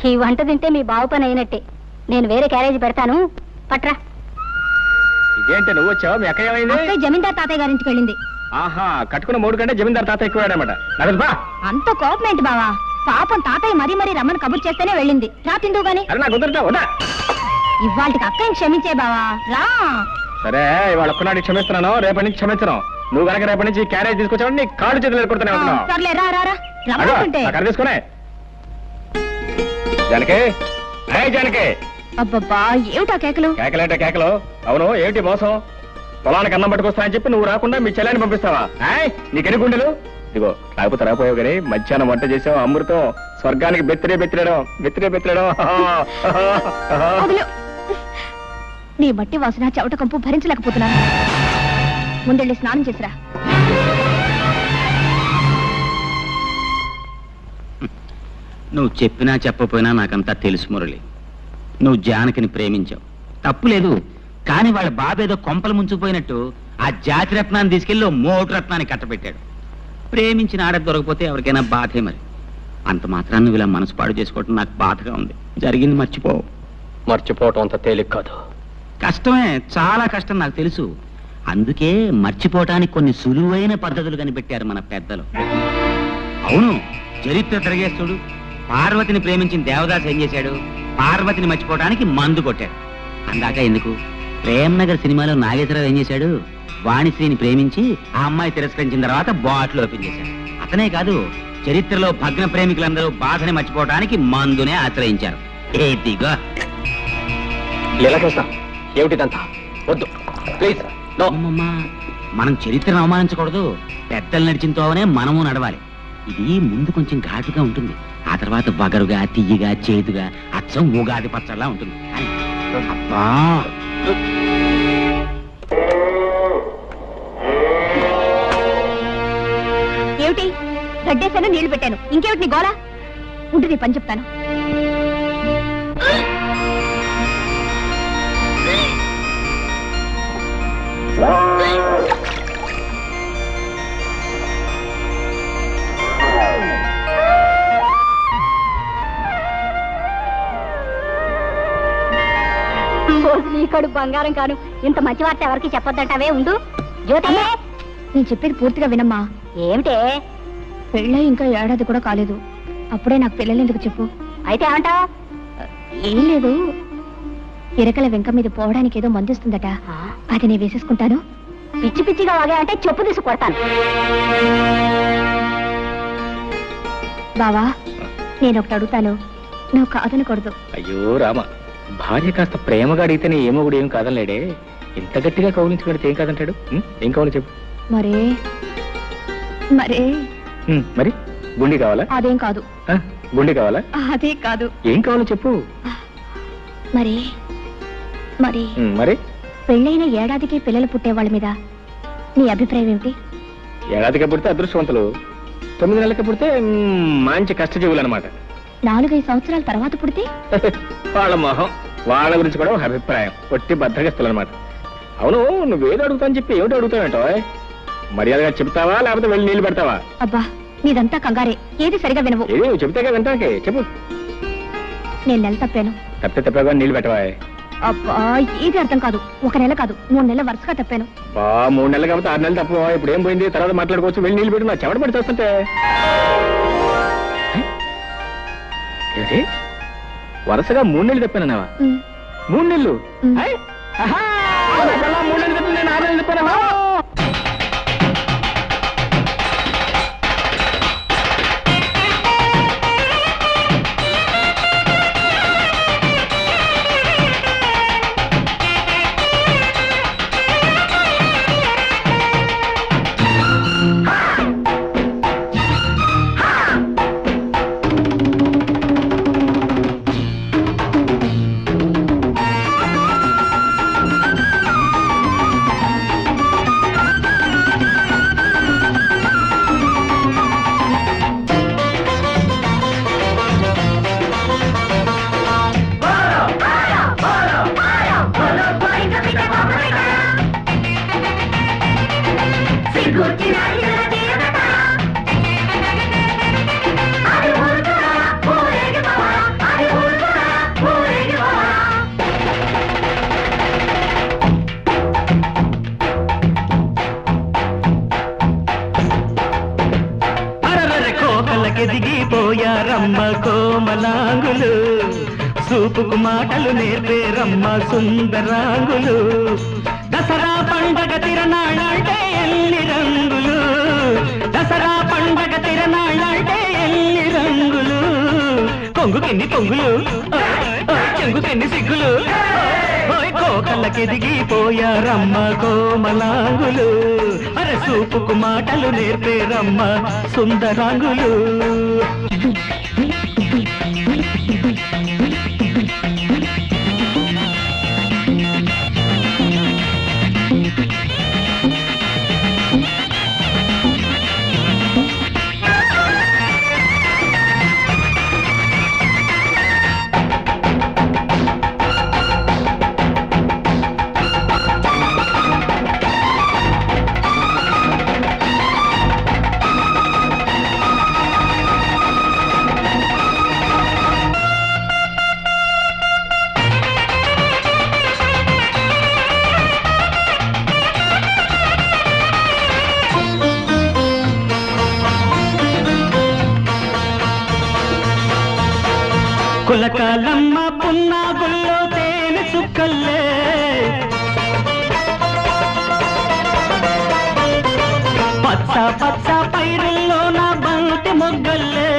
S3: ఈ వంట తింటే మీ బావు పని అయినట్టే. నేను వేరే క్యారేజీ పెడతాను, పట్రా.
S2: ఇదేంటే నువ్వు వచ్చావు? మీ అక్క ఏమైంది?
S3: జమీందార్ తాతయ్య గారింటికి వెళ్ళింది.
S2: ఆహా, కట్టుకున్న 3 కంటే జమీందార్ తాత ఎక్కువాడనమాట.
S3: అంత కోపం ఏంటి బావా? పాపం తాతయ్య మరీ రమ్మని కబుర్ చేస్తేనే వెళ్ళింది. రా తిందువు గాని. ఇవాళకి అక్కని క్షమించే బావా, రా.
S2: సరే, ఇవాళ ఒక్కనాడు క్షమిస్తున్నాను, రేపటి నుంచి క్షమించను. నువ్వు కనుక రేపటి నుంచి క్యారేజ్ తీసుకొచ్చావు, నీ కాళ్ళు చేతులు ఎదుర్కొడుతున్నావు.
S3: సర్లే, రా రమ్మంటే
S2: తీసుకునే. జానకి, జానకి.
S3: అబ్బబ్బా, ఏమిటా కేకలు?
S2: కేకలేంటే కేకలు? అవును, ఏమిటి మోసం? పొలానికి అన్నం పట్టుకొస్తానని చెప్పి నువ్వు రాకుండా మీ చెల్లాన్ని పంపిస్తావా? నీకెన్ని గుండెలు? ఇదిగో, లేకపోతే రాపోయావు కానీ మధ్యాహ్నం వంట చేసావు అమృతం. స్వర్గానికి బెత్తిరే బెత్తిరడం.
S3: నీ మట్టి వాసన చెవట కంపు భరించలేకపోతున్నాను. ముందెళ్ళి స్నానం చేసిరా.
S5: నువ్వు చెప్పినా చెప్పపోయినా నాకంతా తెలుసు మురళి. నువ్వు జానకిని ప్రేమించావు, తప్పు లేదు. కానీ వాళ్ళ బాబేదో కొంపలు ముంచుకుపోయినట్టు ఆ జాతి రత్నాన్ని తీసుకెళ్ళి మోటు రత్నాన్ని కట్టబెట్టాడు. ప్రేమించిన ఆడ దొరకపోతే ఎవరికైనా బాధే. మరి అంత మాత్రాన్ని నువ్వు ఇలా మనసు పాడు చేసుకోవటం నాకు బాధగా ఉంది. జరిగింది మర్చిపోవు.
S7: మర్చిపోవటం అంత తేలిక కాదు.
S5: కష్టమే, చాలా కష్టం నాకు తెలుసు. అందుకే మర్చిపోవటానికి కొన్ని సులువైన పద్ధతులు కనిపెట్టారు మన పెద్దలు. అవును, చరిత్ర తిరగేస్తుడు. పార్వతిని ప్రేమించిన దేవదాస్ ఏం చేశాడు? పార్వతిని మర్చిపోవడానికి మందు కొట్టాడు. అందాక ఎందుకు, ప్రేమ్నగర్ సినిమాలో నాగేశ్వరరావు ఏం చేశాడు? వాణిశ్రీని ప్రేమించి ఆ అమ్మాయి తిరస్కరించిన తర్వాత బాటిల్ ఓపెన్ చేశాడు. అతనే కాదు, చరిత్రలో భగ్న ప్రేమికులందరూ బాధని మర్చిపోవడానికి మందునే ఆశ్రయించారు. ఏదిగో
S7: లీలాకృష్ణ, ఏమిటిదంతా? వద్దు ప్లీజ్.
S5: అమ్మమ్మా, మనం చరిత్రను అవమానించకూడదు. పెద్దలు నడిచిన తోవనే మనము నడవాలి. ఇది ముందు కొంచెం ఘాటుగా ఉంటుంది, ఆ తర్వాత బగరుగా, తియ్యగా, చేదుగా, అచ్చం ఉగాది పచ్చళ్ళలా ఉంటుంది. అబ్బా,
S3: ఏమిటి? గడ్డేశాను, నీళ్లు పెట్టాను, ఇంకేమిటి నీ గోళ? ఉంటే నీ పని చెప్తాను. నీకడు బంగారం కాను, ఇంత మంచి వార్త ఎవరికి చెప్పొద్దంటావే. ఉండు జ్యోతి, నేను చెప్పేది పూర్తిగా వినమ్మా. ఏమిటే? పెళ్ళై ఇంకా ఏడాది కూడా కాలేదు, అప్పుడే నాకు పిల్లలు ఎందుకు చెప్పు. అయితే ఏమంటావు? ఏం లేదు, ఇరకల వెంక మీద పోవడానికి ఏదో మందిస్తుందట, అది నేను వేసేసుకుంటాను. పిచ్చి పిచ్చిగా వాగా అంటే చెప్పు తీసి కొడతాను. బావా, నేను ఒకటి అడుగుతాను, నువ్వు కాదనకూడదు.
S2: అయ్యో రామ, భార్య కాస్త ప్రేమగా అడిగితేనే ఏమో కూడా ఏం కాదనలేడే. ఇంత గట్టిగా కౌలించుకుంటే ఏం కాదంటాడు? ఏం కావాలి చెప్పు.
S3: మరే మరే
S2: మరి గుండి కావాలా?
S3: అదేం కాదు.
S2: గుండి కావాలా?
S3: అదే కాదు.
S2: ఏం కావాలో చెప్పు.
S3: మరి మరి
S2: మరి
S3: పెళ్ళైన ఏడాదికి పిల్లలు పుట్టే వాళ్ళ మీద నీ అభిప్రాయం ఏమిటి?
S2: ఏడాదికి పుడితే అదృష్టవంతులు, 9 నెలలకి పుడితే మంచి కష్టజీవులు అనమాట.
S3: 4-5 సంవత్సరాల తర్వాత పుడితే
S2: వాళ్ళ మొహం, వాళ్ళ గురించి కూడా ఒక అభిప్రాయం, ఒట్టి బద్దగస్తులు అనమాట. అవును, నువ్వేదో అడుగుతాని చెప్పి ఏమిటి అడుగుతావేంటో? మర్యాదగా చెప్తావా లేకపోతే వెళ్ళి నీళ్ళు పెడతావా?
S3: అబ్బా, నీదంతా కంగారే, ఏది సరిగా వినవు.
S2: ఏది నువ్వు చెప్తాగా వింటాకే చెప్పు.
S3: నేను నెల తప్పాను.
S2: తప్పగా నీళ్ళు పెట్టవా?
S3: అబ్బా, ఏది అర్థం కాదు. 1 నెల కాదు, 3 నెలల వరుసగా తప్పాను.
S2: 3 నెలలు కాబట్టి 6 నెలలు తప్ప. ఇప్పుడు ఏం పోయింది, తర్వాత మాట్లాడుకోవచ్చు. వెళ్ళి నీళ్ళు పెట్టు. నా చెమట పడి చేస్తుంటే వరుసగా 3 నెలలు తప్పానన్నావా? 3 నెలలు? 3 నెలలు తప్పి నేను 6 నెలలు తప్పానా?
S8: ఎదిగిపోయారమ్మ కోమలాంగులు, సూపుకు మాటలు నేర్పేరమ్మ సుందరాంగులు. దసరా పండగ తిరణాళ్ళంటే ఎల్లి రంగులు, దసరా పండగ తిరణాళ్ళంటే ఎల్లి రంగులు. కొంగుకెన్ని పొంగులు, చెంగుకెన్ని సిగ్గులు, కోకళ్ళకెదిగిపోయారమ్మ కోమలాంగులు. అరే సూపుకు మాటలు నేర్పేరమ్మ సుందరాంగులు. పులకాలమ్మ పున్నాగుల్లో తేనె చుక్కల్లే పచ్చ పచ్చ పైరుల్లో నా బంతి మొగ్గల్లే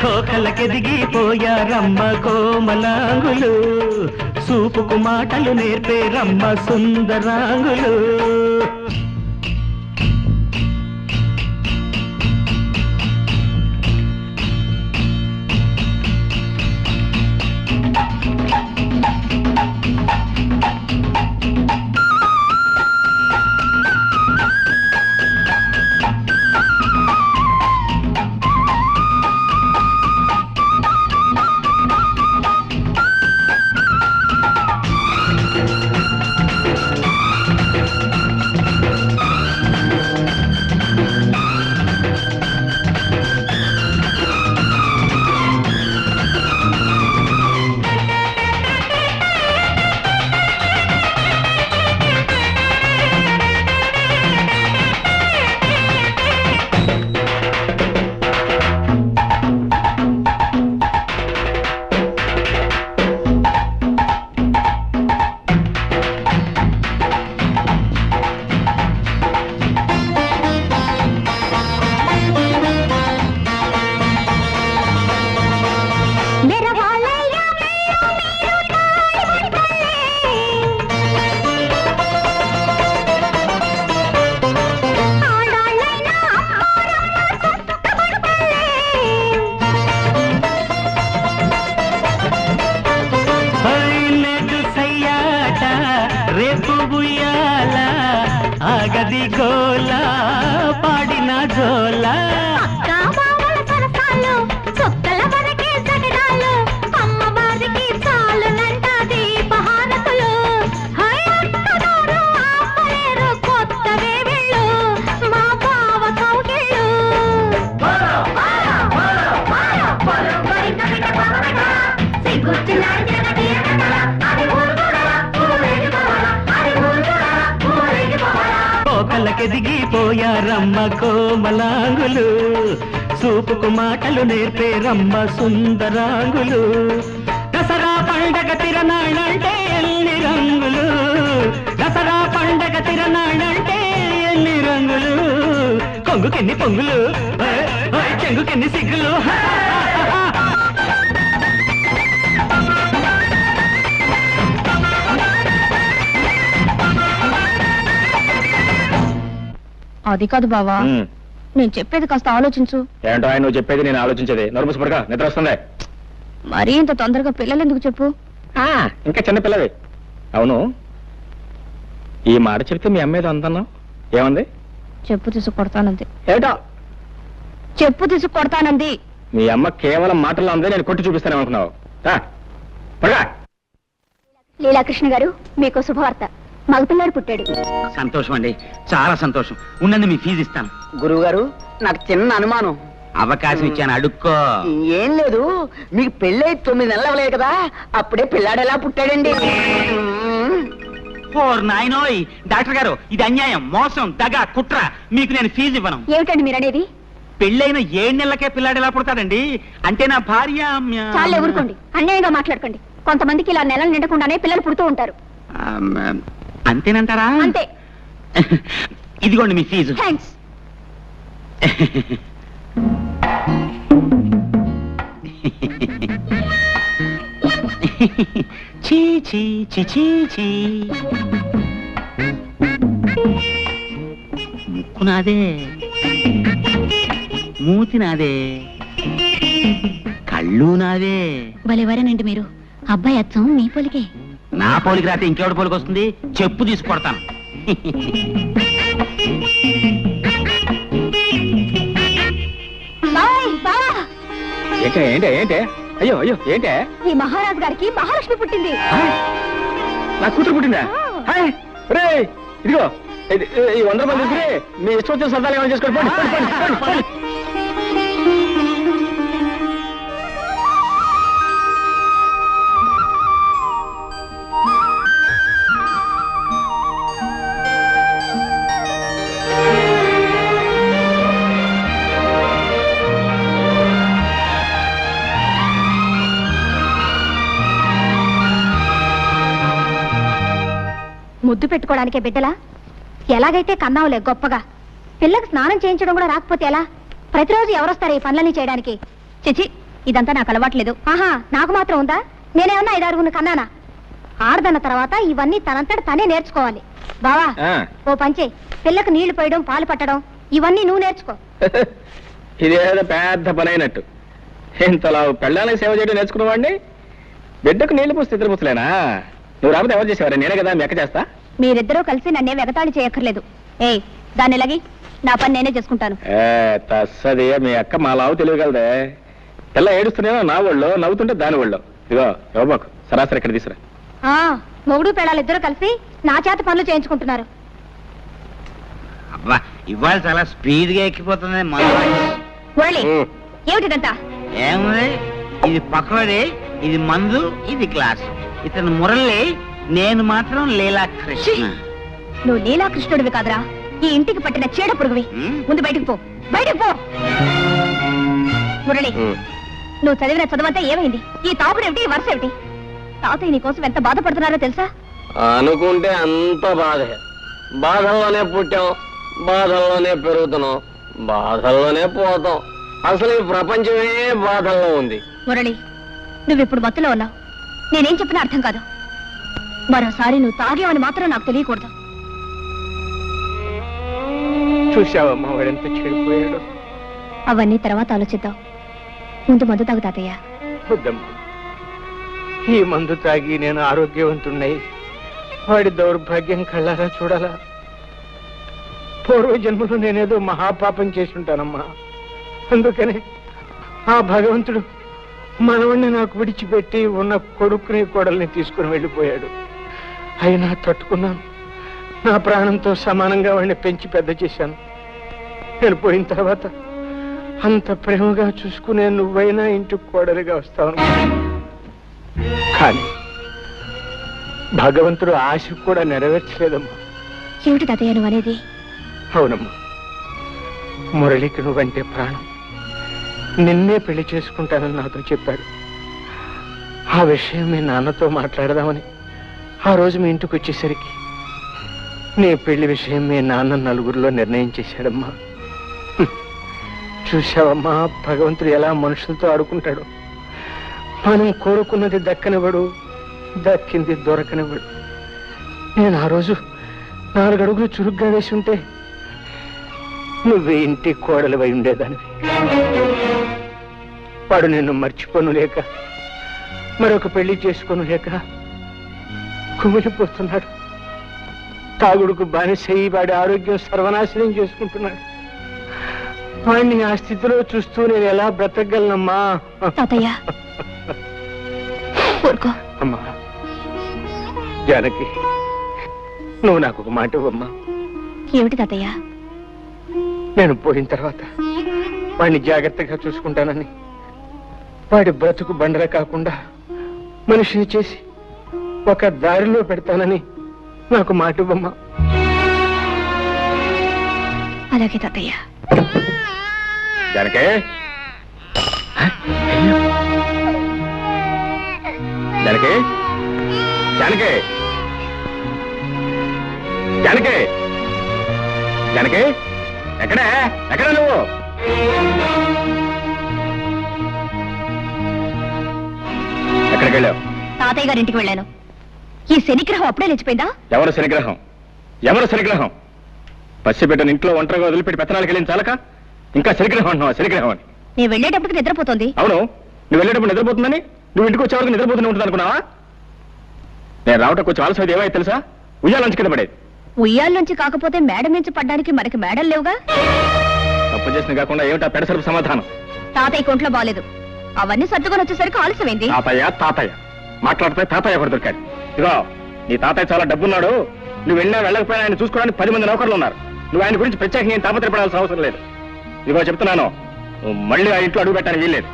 S8: కోకలకెదిగిపోయారమ్మ కోమలాంగులు సూపుకు మాటలు నేర్పేరమ్మ సుందరాంగులు ఎదిగిపోయారమ్మ కోమలాంగులు సూపుకు మాటలు నేర్పేరమ్మ సుందరాంగులు దసరా పండగ తిరణాళ్ళంటే ఎన్ని రంగులు దసరా పండగ తిరణాళ్ళంటే ఎన్ని రంగులు కొంగుకెన్ని పొంగులు చెంగుకెన్ని సిగ్గులు
S3: అది కాదు బావా నేను చెప్పేది కాస్త ఆలోచించు.
S2: ఏంటో ఆయన నువ్వు చెప్పేది నేను ఆలోచించేది. నోరు పడక నిద్ర వస్తుంది.
S3: మరీ ఇంత తొందరగా పిల్లలు ఎందుకు చెప్పు?
S2: ఇంకా చిన్న పిల్లవి. అవును, ఈ మాట చెప్తే మీ అమ్మ ఏదో అందన్నావు, ఏమంది?
S3: చెప్పు తీసు కొడతానంది.
S2: ఏటో
S3: చెప్పు తీసు కొడతానంది.
S2: మీ అమ్మ కేవలం మాటల్లో ఉంది, నేను కొట్టి చూపిస్తాను అనుకున్నావు.
S3: లీలాకృష్ణ గారు, మీకు శుభవార్త. మగపిల్లాడు పుట్టాడు.
S5: సంతోషం అండి, చాలా సంతోషం. ఉండండి, మీ ఫీజు ఇస్తాను.
S9: గురువు గారు, నాకు చిన్న అనుమానం.
S5: అవకాశం ఇచ్చాను, అడుక్కో.
S9: ఏం లేదు, మీకు పెళ్ళై 9 నెలలు అవ్వలేదు కదా, అప్పుడే పిల్లాడు ఎలా పుట్టాడండి?
S5: నాయనోయ్ డాక్టర్ గారు, ఇది అన్యాయం, మోసం, దగ, కుట్ర. మీకు నేను ఫీజు ఇవ్వను.
S3: ఏమిటండి మీరు అనేది?
S5: పెళ్ళైన 7 నెలలకే పిల్లాడు ఎలా పుడతాడండి? అంటే నా భార్య.
S3: చాలా ఊరుకోండి, అన్యాయంగా మాట్లాడకండి. కొంతమందికి ఇలా నెలలు నిండకుండానే పిల్లలు పుడుతూ ఉంటారు.
S5: అంతేనంటారా?
S3: అంతే.
S5: ఇదిగోండి మీ ఫీజు.
S3: థాంక్స్.
S5: చీ చీ చీ చీ చీ. ముక్కు నాదే, మూతి నాదే, కళ్ళు నాదే.
S3: భలేవారేనండి మీరు. అబ్బాయి అచ్చం మీ పోలికే.
S5: నా పోలికి రాతే ఇంకెవడి పోలికి వస్తుంది? చెప్పు తీసుకొడతాను.
S6: ఏంటే ఏంటే ఏంటే అయ్యో అయ్యో ఏంటే
S3: ఈ మహారాజు గారికి మహాలక్ష్మి పుట్టింది.
S6: నా కూతురు పుట్టిందా? రే ఇదిగో ఈ 100 మంది తీసుకుని మీ ఇష్టం వచ్చిన సరదాలు ఏమైనా చేసుకోండి. పోండి, పోండి, పోండి, పోండి, పోండి.
S3: ముద్దు పెట్టుకోవడానికే బిడ్డలా? ఎలాగైతే కన్నావులే గొప్పగా. పిల్లకి స్నానం చేయించడం కూడా రాకపోతే ఎలా? ప్రతిరోజు ఎవరొస్తారు ఈ పనులన్నీ చేయడానికి? చిచి, ఇదంతా నాకు అలవాట్లేదు. ఆహా, నాకు మాత్రం ఉందా? నేనేమన్నా 5-6 కన్నానా? ఆడదన్న తర్వాత ఇవన్నీ తనంతట తనే నేర్చుకోవాలి. బావా, ఓ పంచే, పిల్లకు నీళ్లు పోయడం, పాలు పట్టడం ఇవన్నీ నువ్వు నేర్చుకో.
S6: ఇదేదో పెద్ద పని అయినట్టు. ఇంతలా పెళ్ళానికి సేవ చేయడం నేర్చుకున్నవాడిని బిడ్డకు నీళ్లు పోసి ఇద్దరు పుస్తలేనా? నువ్వు రాకపోతే ఎవరు చేసేవారు? నేనే కదా మెక్క చేస్తా.
S3: మీరిద్దరూ కలిసి నన్నే వెగతాళి చేయక్కర్లేదు. ఏయ్, దాన్ని ఎలాగి నా పని నేనే చేసుకుంటాను.
S6: తస్సది, మీ అక్క మా లావు తెలియగలదే. పిల్ల ఏడుస్తున్నాయో నా ఒళ్ళో, నవ్వుతుంటే దాని ఒళ్ళో. ఇదిగో ఇవ్వబాకు, సరాసరి ఇక్కడ తీసురా.
S3: మొగుడు పెళ్ళాలిద్దరూ కలిసి నా చేత పనులు చేయించుకుంటున్నారు.
S5: అబ్బా, ఇవాళ చాలా స్పీడ్ గా ఎక్కిపోతుంది.
S3: ఏమిటిదంతా?
S5: ఏముంది, ఇది పకోడీ, ఇది మందు, ఇది గ్లాస్. ఇతను మురళి, నేను మాత్రం లీలాకృష్ణ.
S3: నువ్వు లీలాకృష్ణుడివి కాదురా, ఈ ఇంటికి పట్టిన చీడ పురుగువి. ముందు బయటికి పో, బయటికి పో. మురళి, నువ్వు చదివిన చదువంతా ఏమైంది? ఈ తాపుడేమిటి, వరుస ఏమిటి? తాతయ్య నీ కోసం ఎంత బాధపడుతున్నారో తెలుసా?
S7: అనుకుంటే అంత బాధే. బాధల్లోనే పుట్టాం, బాధల్లోనే పెరుగుతున్నాం, బాధల్లోనే పోతాం. అసలు ఈ ప్రపంచమే బాధల్లో ఉంది.
S3: మురళి, నువ్విప్పుడు మత్తులో ఉన్నావు. నేనేం చెప్పినా అర్థం కాదు. మరోసారి నువ్వు తాగేవని మాత్రం నాకు తెలియకూడదు.
S6: చూసావమ్మా వాడెంత చెడిపోయాడు.
S3: అవన్నీ తర్వాత ఆలోచిద్దాం. ముందు మందు తాగు తాతయ్య.
S6: వద్దమ్మా, ఈ మందు తాగి నేను ఆరోగ్యవంతున్నై వాడి దౌర్భాగ్యం కళ్ళారా చూడాలా? పూర్వజన్మలో నేనేదో మహాపాపం చేసి ఉంటానమ్మా. అందుకనే ఆ భగవంతుడు మనవణ్ణి నాకు విడిచిపెట్టి ఉన్న కొడుకుని కోడల్ని తీసుకుని వెళ్ళిపోయాడు. అయినా తట్టుకున్నాను. నా ప్రాణంతో సమానంగా వాడిని పెంచి పెద్ద చేశాను. నేను పోయిన తర్వాత అంత ప్రేమగా చూసుకునే నువ్వైనా ఇంటికి కోడలిగా వస్తావు. కానీ భగవంతుడు ఆశ కూడా నెరవేర్చలేదమ్మా.
S3: ఏమిటి తాతయ్య నువ్వు అనేది?
S6: అవునమ్మా, మురళికి నువ్వంటే ప్రాణం. నిన్నే పెళ్లి చేసుకుంటానని నాతో చెప్పాడు. ఆ విషయం మీ నాన్నతో మాట్లాడదామని ఆ రోజు మీ ఇంటికి వచ్చేసరికి నీ పెళ్లి విషయం మీ నాన్న నలుగురిలో నిర్ణయం చేశాడమ్మా. చూశావమ్మా, భగవంతుడు ఎలా మనుషులతో ఆడుకుంటాడు. మనం కోరుకున్నది దక్కనివ్వడు, దక్కింది దొరకనివ్వడు. నేను ఆ రోజు 4 అడుగులు చురుగ్గా వేసి ఉంటే నువ్వే ఇంటి కోడలివై ఉండేదానివి. వాడు నిన్ను మర్చిపోను లేక, మరొక పెళ్లి చేసుకోను లేక కుమిలిపోతున్నాడు. తాగుడుకు బానిసయి వాడి ఆరోగ్యం సర్వనాశనం చేసుకుంటున్నాడు. వాడిని ఆ స్థితిలో చూస్తూ నేను ఎలా బ్రతకగలనమ్మా?
S3: తాతయ్య,
S6: అమ్మా జానకి, నువ్వు నాకు ఒక మాట ఇవ్వమ్మా.
S3: ఏమిటి తాతయ్య?
S6: నేను పోయిన తర్వాత వాడిని జాగ్రత్తగా చూసుకుంటానని, వాడి బ్రతుకు బండర కాకుండా మనిషిని చేసి ఒక దారిలో పెడతానని నాకు మాట ఇవ్వమ్మా.
S3: అలాగే తాతయ్య.
S6: జానకే, జానకే, జానకే, జానకే, జానకే, ఎక్కడే ఎక్కడ నువ్వు? ఎక్కడికి వెళ్ళావు?
S3: తాతయ్య గారి ఇంటికి వెళ్ళాను. ఈ శనిగ్రహం అప్పుడే లేచిపోయిందా?
S6: ఎవరు శనిగ్రహం? ఎవరు శనిగ్రహం? పసిబిడ్డను ఇంట్లో ఒంటరిగా వదిలిపెట్టి పెత్తనాలకు వెళ్ళిన చాలక ఇంకా శనిగ్రహం అంటున్నావా? శనిగ్రహం అని
S3: నేను వెళ్ళేటప్పటికి నిద్రపోతుంది.
S6: అవును, నువ్వు వెళ్ళేటప్పుడు నిద్రపోతుందని నువ్వు ఇంటికి వచ్చే వరకు నిద్రపోతూనే ఉంటుంది అనుకున్నావా? నేను రావటం కొంచెం ఆలస్యం ఏమైతే తెలుసా? ఉయ్యాలంచి కింద పడేది.
S3: ఉయ్యాల్లోంచి కాకపోతే మేడ నుంచి పడ్డానికి మనకి మేడలు లేవుగా.
S2: తప్పు చేసిన కాకుండా ఏమిటా పెడసరుపు సమాధానం?
S3: తాతయ్య కొంట్లో బాలేదు, అవన్నీ సర్దుకొని వచ్చేసరికి ఆలస్యమైంది.
S2: తాతయ్య మాట్లాడితే తాతయ్య ఒకటి దొరికాడు. ఇదిగో నీ తాతయ్య చాలా డబ్బున్నాడు, నువ్వు వెళ్ళినా వెళ్ళకపోయినా ఆయన చూసుకోవడానికి 10 మంది నౌకర్లు ఉన్నారు. నువ్వు ఆయన గురించి ప్రత్యేకంగా తాపత్రపడాల్సిన అవసరం లేదు. ఇదిగో చెప్తున్నాను, నువ్వు మళ్ళీ ఆ ఇంట్లో అడుగు పెట్టడానికి వీల్లేదు.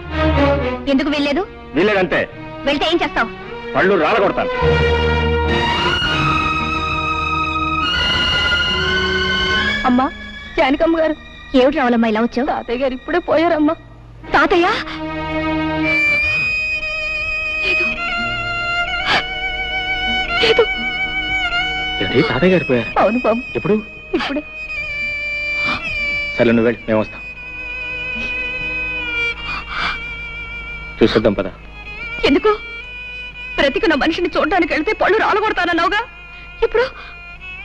S3: ఎందుకు వీల్లేదు?
S2: వీల్లేదంతే.
S3: వెళ్తే ఏం చేస్తావు?
S2: పళ్ళు రాలగొడతాను.
S3: అమ్మా, జానకమ్మ గారు. ఏమిటి రావాలమ్మా ఇలా వచ్చావు? తాతయ్య గారు ఇప్పుడే పోయారమ్మా. తాతయ్య?
S2: తాతయ్య గారు పోయారు?
S3: అవును బాబు.
S2: ఎప్పుడు?
S3: ఇప్పుడే.
S2: సరే నువ్వు వెళ్ళి, మేము వస్తాం. చూసేద్దాం పద.
S3: ఎందుకు? బ్రతికున్న మనిషిని చూడడానికి వెళ్తే పళ్ళు రాలగొడతానన్నావుగా, ఇప్పుడు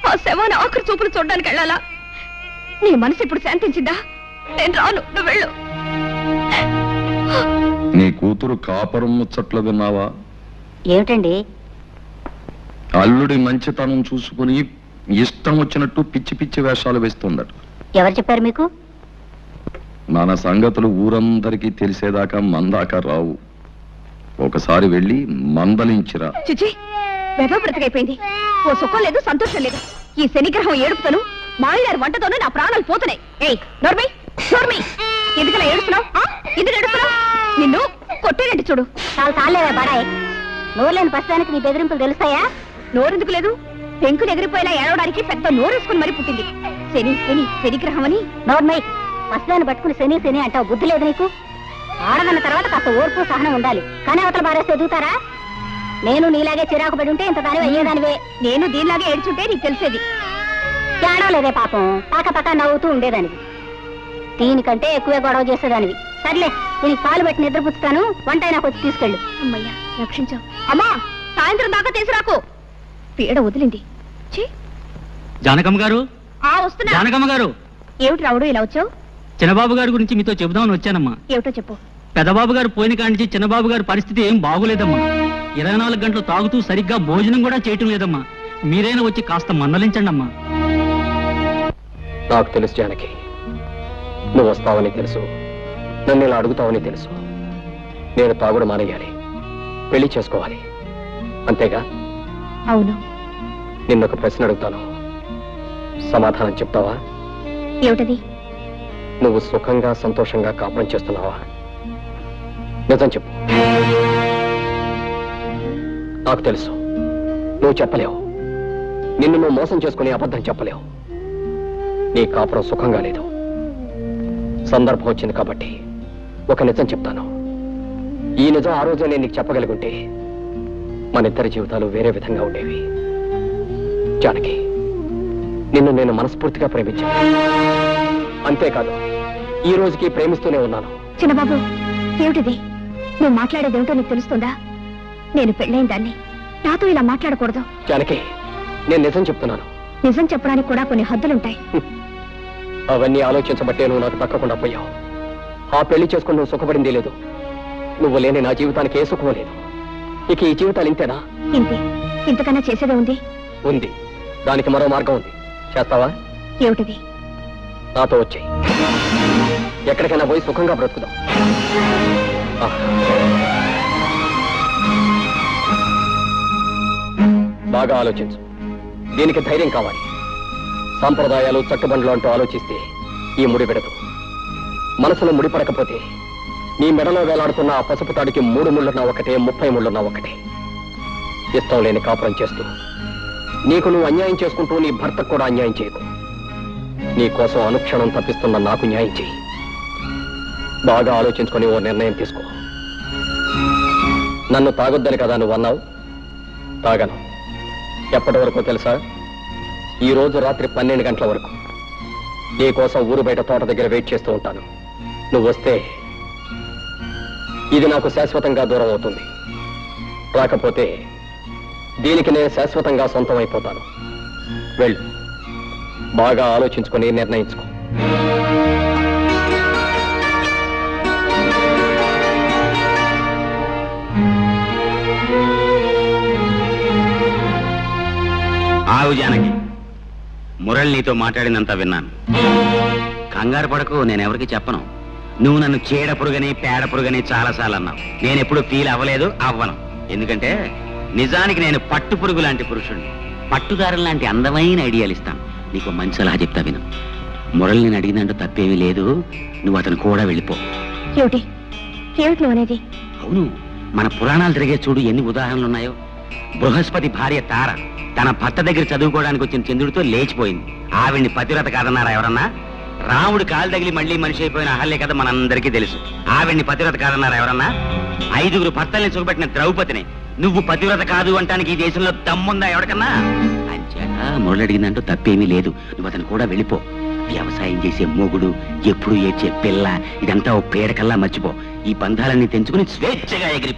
S3: ఆ శవాన్ని ఆఖరి చూపులు చూడడానికి వెళ్ళాలా? నీ మనసు ఇప్పుడు శాంతించిందా? నేను రాను, నువ్వు వెళ్ళు.
S1: నీ కూతురు కాపురం ముచ్చట్లు విన్నావా?
S3: ఏమిటండి?
S1: అల్లుడి మంచితనం చూసుకుని ఇష్టం వచ్చినట్టు పిచ్చి పిచ్చి వేషాలు వేస్తుందట.
S3: ఎవరు చెప్పారు మీకు?
S1: మన సంగతులు ఊరందరికీ తెలిసేదాకా మందాక రావు. ఒకసారి వెళ్ళి మందలించిరా.
S3: చిచి, వెధవ బ్రతికైపోయింది. ఓ సుఖం లేదు, సంతోషం లేదు. ఈ శనిగ్రహం ఏడుపుతోను మాయగారి వంటతోనూ నా ప్రాణాలు పోతున్నాయి. ఏయ్ నోర్మై, నోర్మై, ఎందుకలా ఏడుస్తున్నావు? ఎందుకు ఏడుస్తున్నావు? నిన్ను కొట్టేనండి చూడు.
S10: చాలా సాలేవా బాడాయ్, నోరులేని ప్రస్తుతానికి నీ బెదిరింపులు తెలుస్తాయా?
S3: నోరెందుకు లేదు? పెంకులు ఎగిరిపోయేలా ఏడవడానికి పెద్ద నోరేసుకుని మరి పుట్టింది. శని శని శనిగ్రహం అని.
S10: నోర్మై, ప్రస్తుతాన్ని పట్టుకుని శని శని అంటావు, బుద్ధి లేదు నీకు? ఆడదన్న తర్వాత కాస్త ఓర్పు సహనం ఉండాలి, కానీ అవతల బారేస్తే ఎదుగుతారా? నేను నీలాగే చిరాకు పడి ఉంటే ఇంత దానివి అయ్యేదానివే.
S3: నేను దీనిలాగే ఏడ్చుంటే నీకు తెలిసేది.
S10: ఏడవలేదే పాపం, పక్క నవ్వుతూ ఉండేదానివి. దీనికంటే ఎక్కువే గొడవ చేసేదానివి. సర్లే, దీనికి పాలు పెట్టి నిద్రపుచ్చుతాను, వంట నాకు వచ్చి తీసుకెళ్ళు.
S3: అమ్మయ్యా, రక్షించావు. అమ్మా, సాయంత్రం దాకా తీసుకురాకు, పీడ వదిలింది.
S8: జానకమ్మ గారు,
S3: వస్తున్నా.
S8: జానకమ్మ గారు.
S3: ఏమిటి రావుడు ఇలా వచ్చావు?
S8: చిన్నబాబు గారి గురించి మీతో చెబుదామని వచ్చానమ్మా.
S3: ఏమిటో చెప్పు.
S8: పెదబాబు గారు పోయిన కాంచి చిన్నబాబు గారి పరిస్థితి ఏం బాగులేదమ్మా. 24 గంటలు తాగుతూ సరిగ్గా భోజనం కూడా చేయటం లేదమ్మా. మీరైనా వచ్చి కాస్త మందలించండి అమ్మా.
S7: నాకు తెలుసు జానకి, నువ్వు వస్తావని తెలుసు, నన్ను ఇలా అడుగుతావని తెలుసు. నేను తాగుడు మానేయాలి, పెళ్లి చేసుకోవాలి, అంతేగా?
S3: అవును.
S7: నిన్నొక ప్రశ్న అడుగుతాను, సమాధానం చెప్తావా?
S3: ఏమిటది?
S7: నువ్వు సుఖంగా సంతోషంగా కాపురం చేస్తున్నావా? నిజం చెప్పు. నాకు తెలుసు నువ్వు చెప్పలేవు, నిన్ను నువ్వు మోసం చేసుకుని అబద్ధం చెప్పలేవు. నీ కాపురం సుఖంగా లేదు. సందర్భం వచ్చింది కాబట్టి ఒక నిజం చెప్తాను. ఈ నిజం ఆ రోజు నేను నీకు చెప్పగలుగుంటే మన ఇద్దరి జీవితాలు వేరే విధంగా ఉండేవి. జానకి, నిన్ను నేను మనస్ఫూర్తిగా ప్రేమించాను, అంతేకాదు ఈ రోజుకి ప్రేమిస్తూనే ఉన్నాను.
S3: చిన్నబాబు, ఏమిటిది? నువ్వు మాట్లాడేది ఏమిటో నీకు తెలుస్తుందా? నేను పెళ్ళైన దాన్ని, నాతో ఇలా మాట్లాడకూడదు.
S7: జానకి, నేను నిజం చెప్తున్నాను.
S3: నిజం చెప్పడానికి కూడా కొన్ని హద్దులుంటాయి.
S7: అవన్నీ ఆలోచించబట్టే నువ్వు నాకు దక్కకుండా పోయావు. ఆ పెళ్లి చేసుకుని నువ్వు సుఖపడింది లేదు. నువ్వు లేని నా జీవితానికి ఏ సుఖం లేదు. ఇక ఈ జీవితాలు ఇంతేనా?
S3: ఇంతే, ఇంతకన్నా చేసేదే ఉంది.
S7: ఉంది, దానికి మరో మార్గం ఉంది. చేస్తావా?
S3: ఏమిటిది?
S7: నాతో వచ్చేయి, ఎక్కడికైనా పోయి సుఖంగా బ్రతుకుదాం. బాగా ఆలోచించు, దీనికి ధైర్యం కావాలి. సాంప్రదాయాలు చట్టుబండ్లు అంటూ ఆలోచిస్తే ఈ ముడి విడదు. మనసులో ముడిపడకపోతే నీ మెడలో వేలాడుతున్న ఆ పసుపు తాడికి 3 ముళ్ళున్నా ఒకటే, 30 ముళ్ళున్నా ఒకటే. ఇష్టం లేని కాపురం చేస్తూ నీకు నువ్వు అన్యాయం చేసుకుంటూ నీ భర్తకు కూడా అన్యాయం చేయకు. నీ కోసం అనుక్షణం తప్పిస్తున్న నాకు న్యాయం చేయి. బాగా ఆలోచించుకొని ఓ నిర్ణయం తీసుకో. నన్ను తాగొద్దని కదా నువ్వు అన్నావు, తాగను. ఎప్పటి వరకు తెలుసా? ఈ రోజు రాత్రి 12 గంటల వరకు నీ కోసం ఊరు బయట తోట దగ్గర వెయిట్ చేస్తూ ఉంటాను. నువ్వు వస్తే ఇది నాకు శాశ్వతంగా దూరం అవుతుంది. రాకపోతే దీనికి నేను శాశ్వతంగా సొంతం అయిపోతాను. వెళ్ళు, బాగా ఆలోచించుకొని నిర్ణయించుకో.
S5: ఆవు జానకి, మురళి నీతో మాట్లాడినంత విన్నాను. కంగారు పడకు, నేనెవరికి చెప్పను. నువ్వు నన్ను చీడ పురుగని పేడ పురుగని చాలాసార్లు అన్నావు. నేనెప్పుడు ఫీల్ అవ్వలేదు, అవ్వను. ఎందుకంటే నిజానికి నేను పట్టు పురుగు లాంటి పురుషుణ్ణి. పట్టుదారులు లాంటి అందమైన ఐడియాలు ఇస్తాను. నీకు మంచి సలహా చెప్తా విను. మురళి నేను అడిగినంటూ తప్పేమీ లేదు. నువ్వు అతను కూడా వెళ్ళిపో.
S10: ఏమిటి ఏమిటి నువ్వు అనేది?
S5: అవును, మన పురాణాలు తిరిగే చూడు ఎన్ని ఉదాహరణలు ఉన్నాయో. బృహస్పతి భార్య తార తన భర్త దగ్గర చదువుకోవడానికి వచ్చిన చంద్రుడితో లేచిపోయింది. ఆవిడ్ని పతివ్రత కాదన్నారా ఎవరన్నా? రాముడు కాలు తగిలి మళ్ళీ మనిషి అయిపోయిన అహల్య కథ మనందరికీ తెలుసు. ఆవిడ్ని పతివ్రత కాదన్నారా ఎవరన్నా? 5 భర్తల్ని సుఖపెట్టిన ద్రౌపదిని నువ్వు పతివ్రత కాదు అంటానికి ఈ దేశంలో దమ్ముందా ఎవరికన్నా? అంచేత మురళి అడిగిందంటూ తప్పేమీ లేదు. నువ్వు అతను కూడా వెళ్ళిపో. వ్యవసాయం చేసే మొగుడు, ఎప్పుడు ఏడ్చే పిల్ల, ఇదంతా ఓ పేడకల్లా మర్చిపో. ఈ బంధాలన్నీ తెంచుకుని స్వేచ్ఛగా ఎగిరిపో.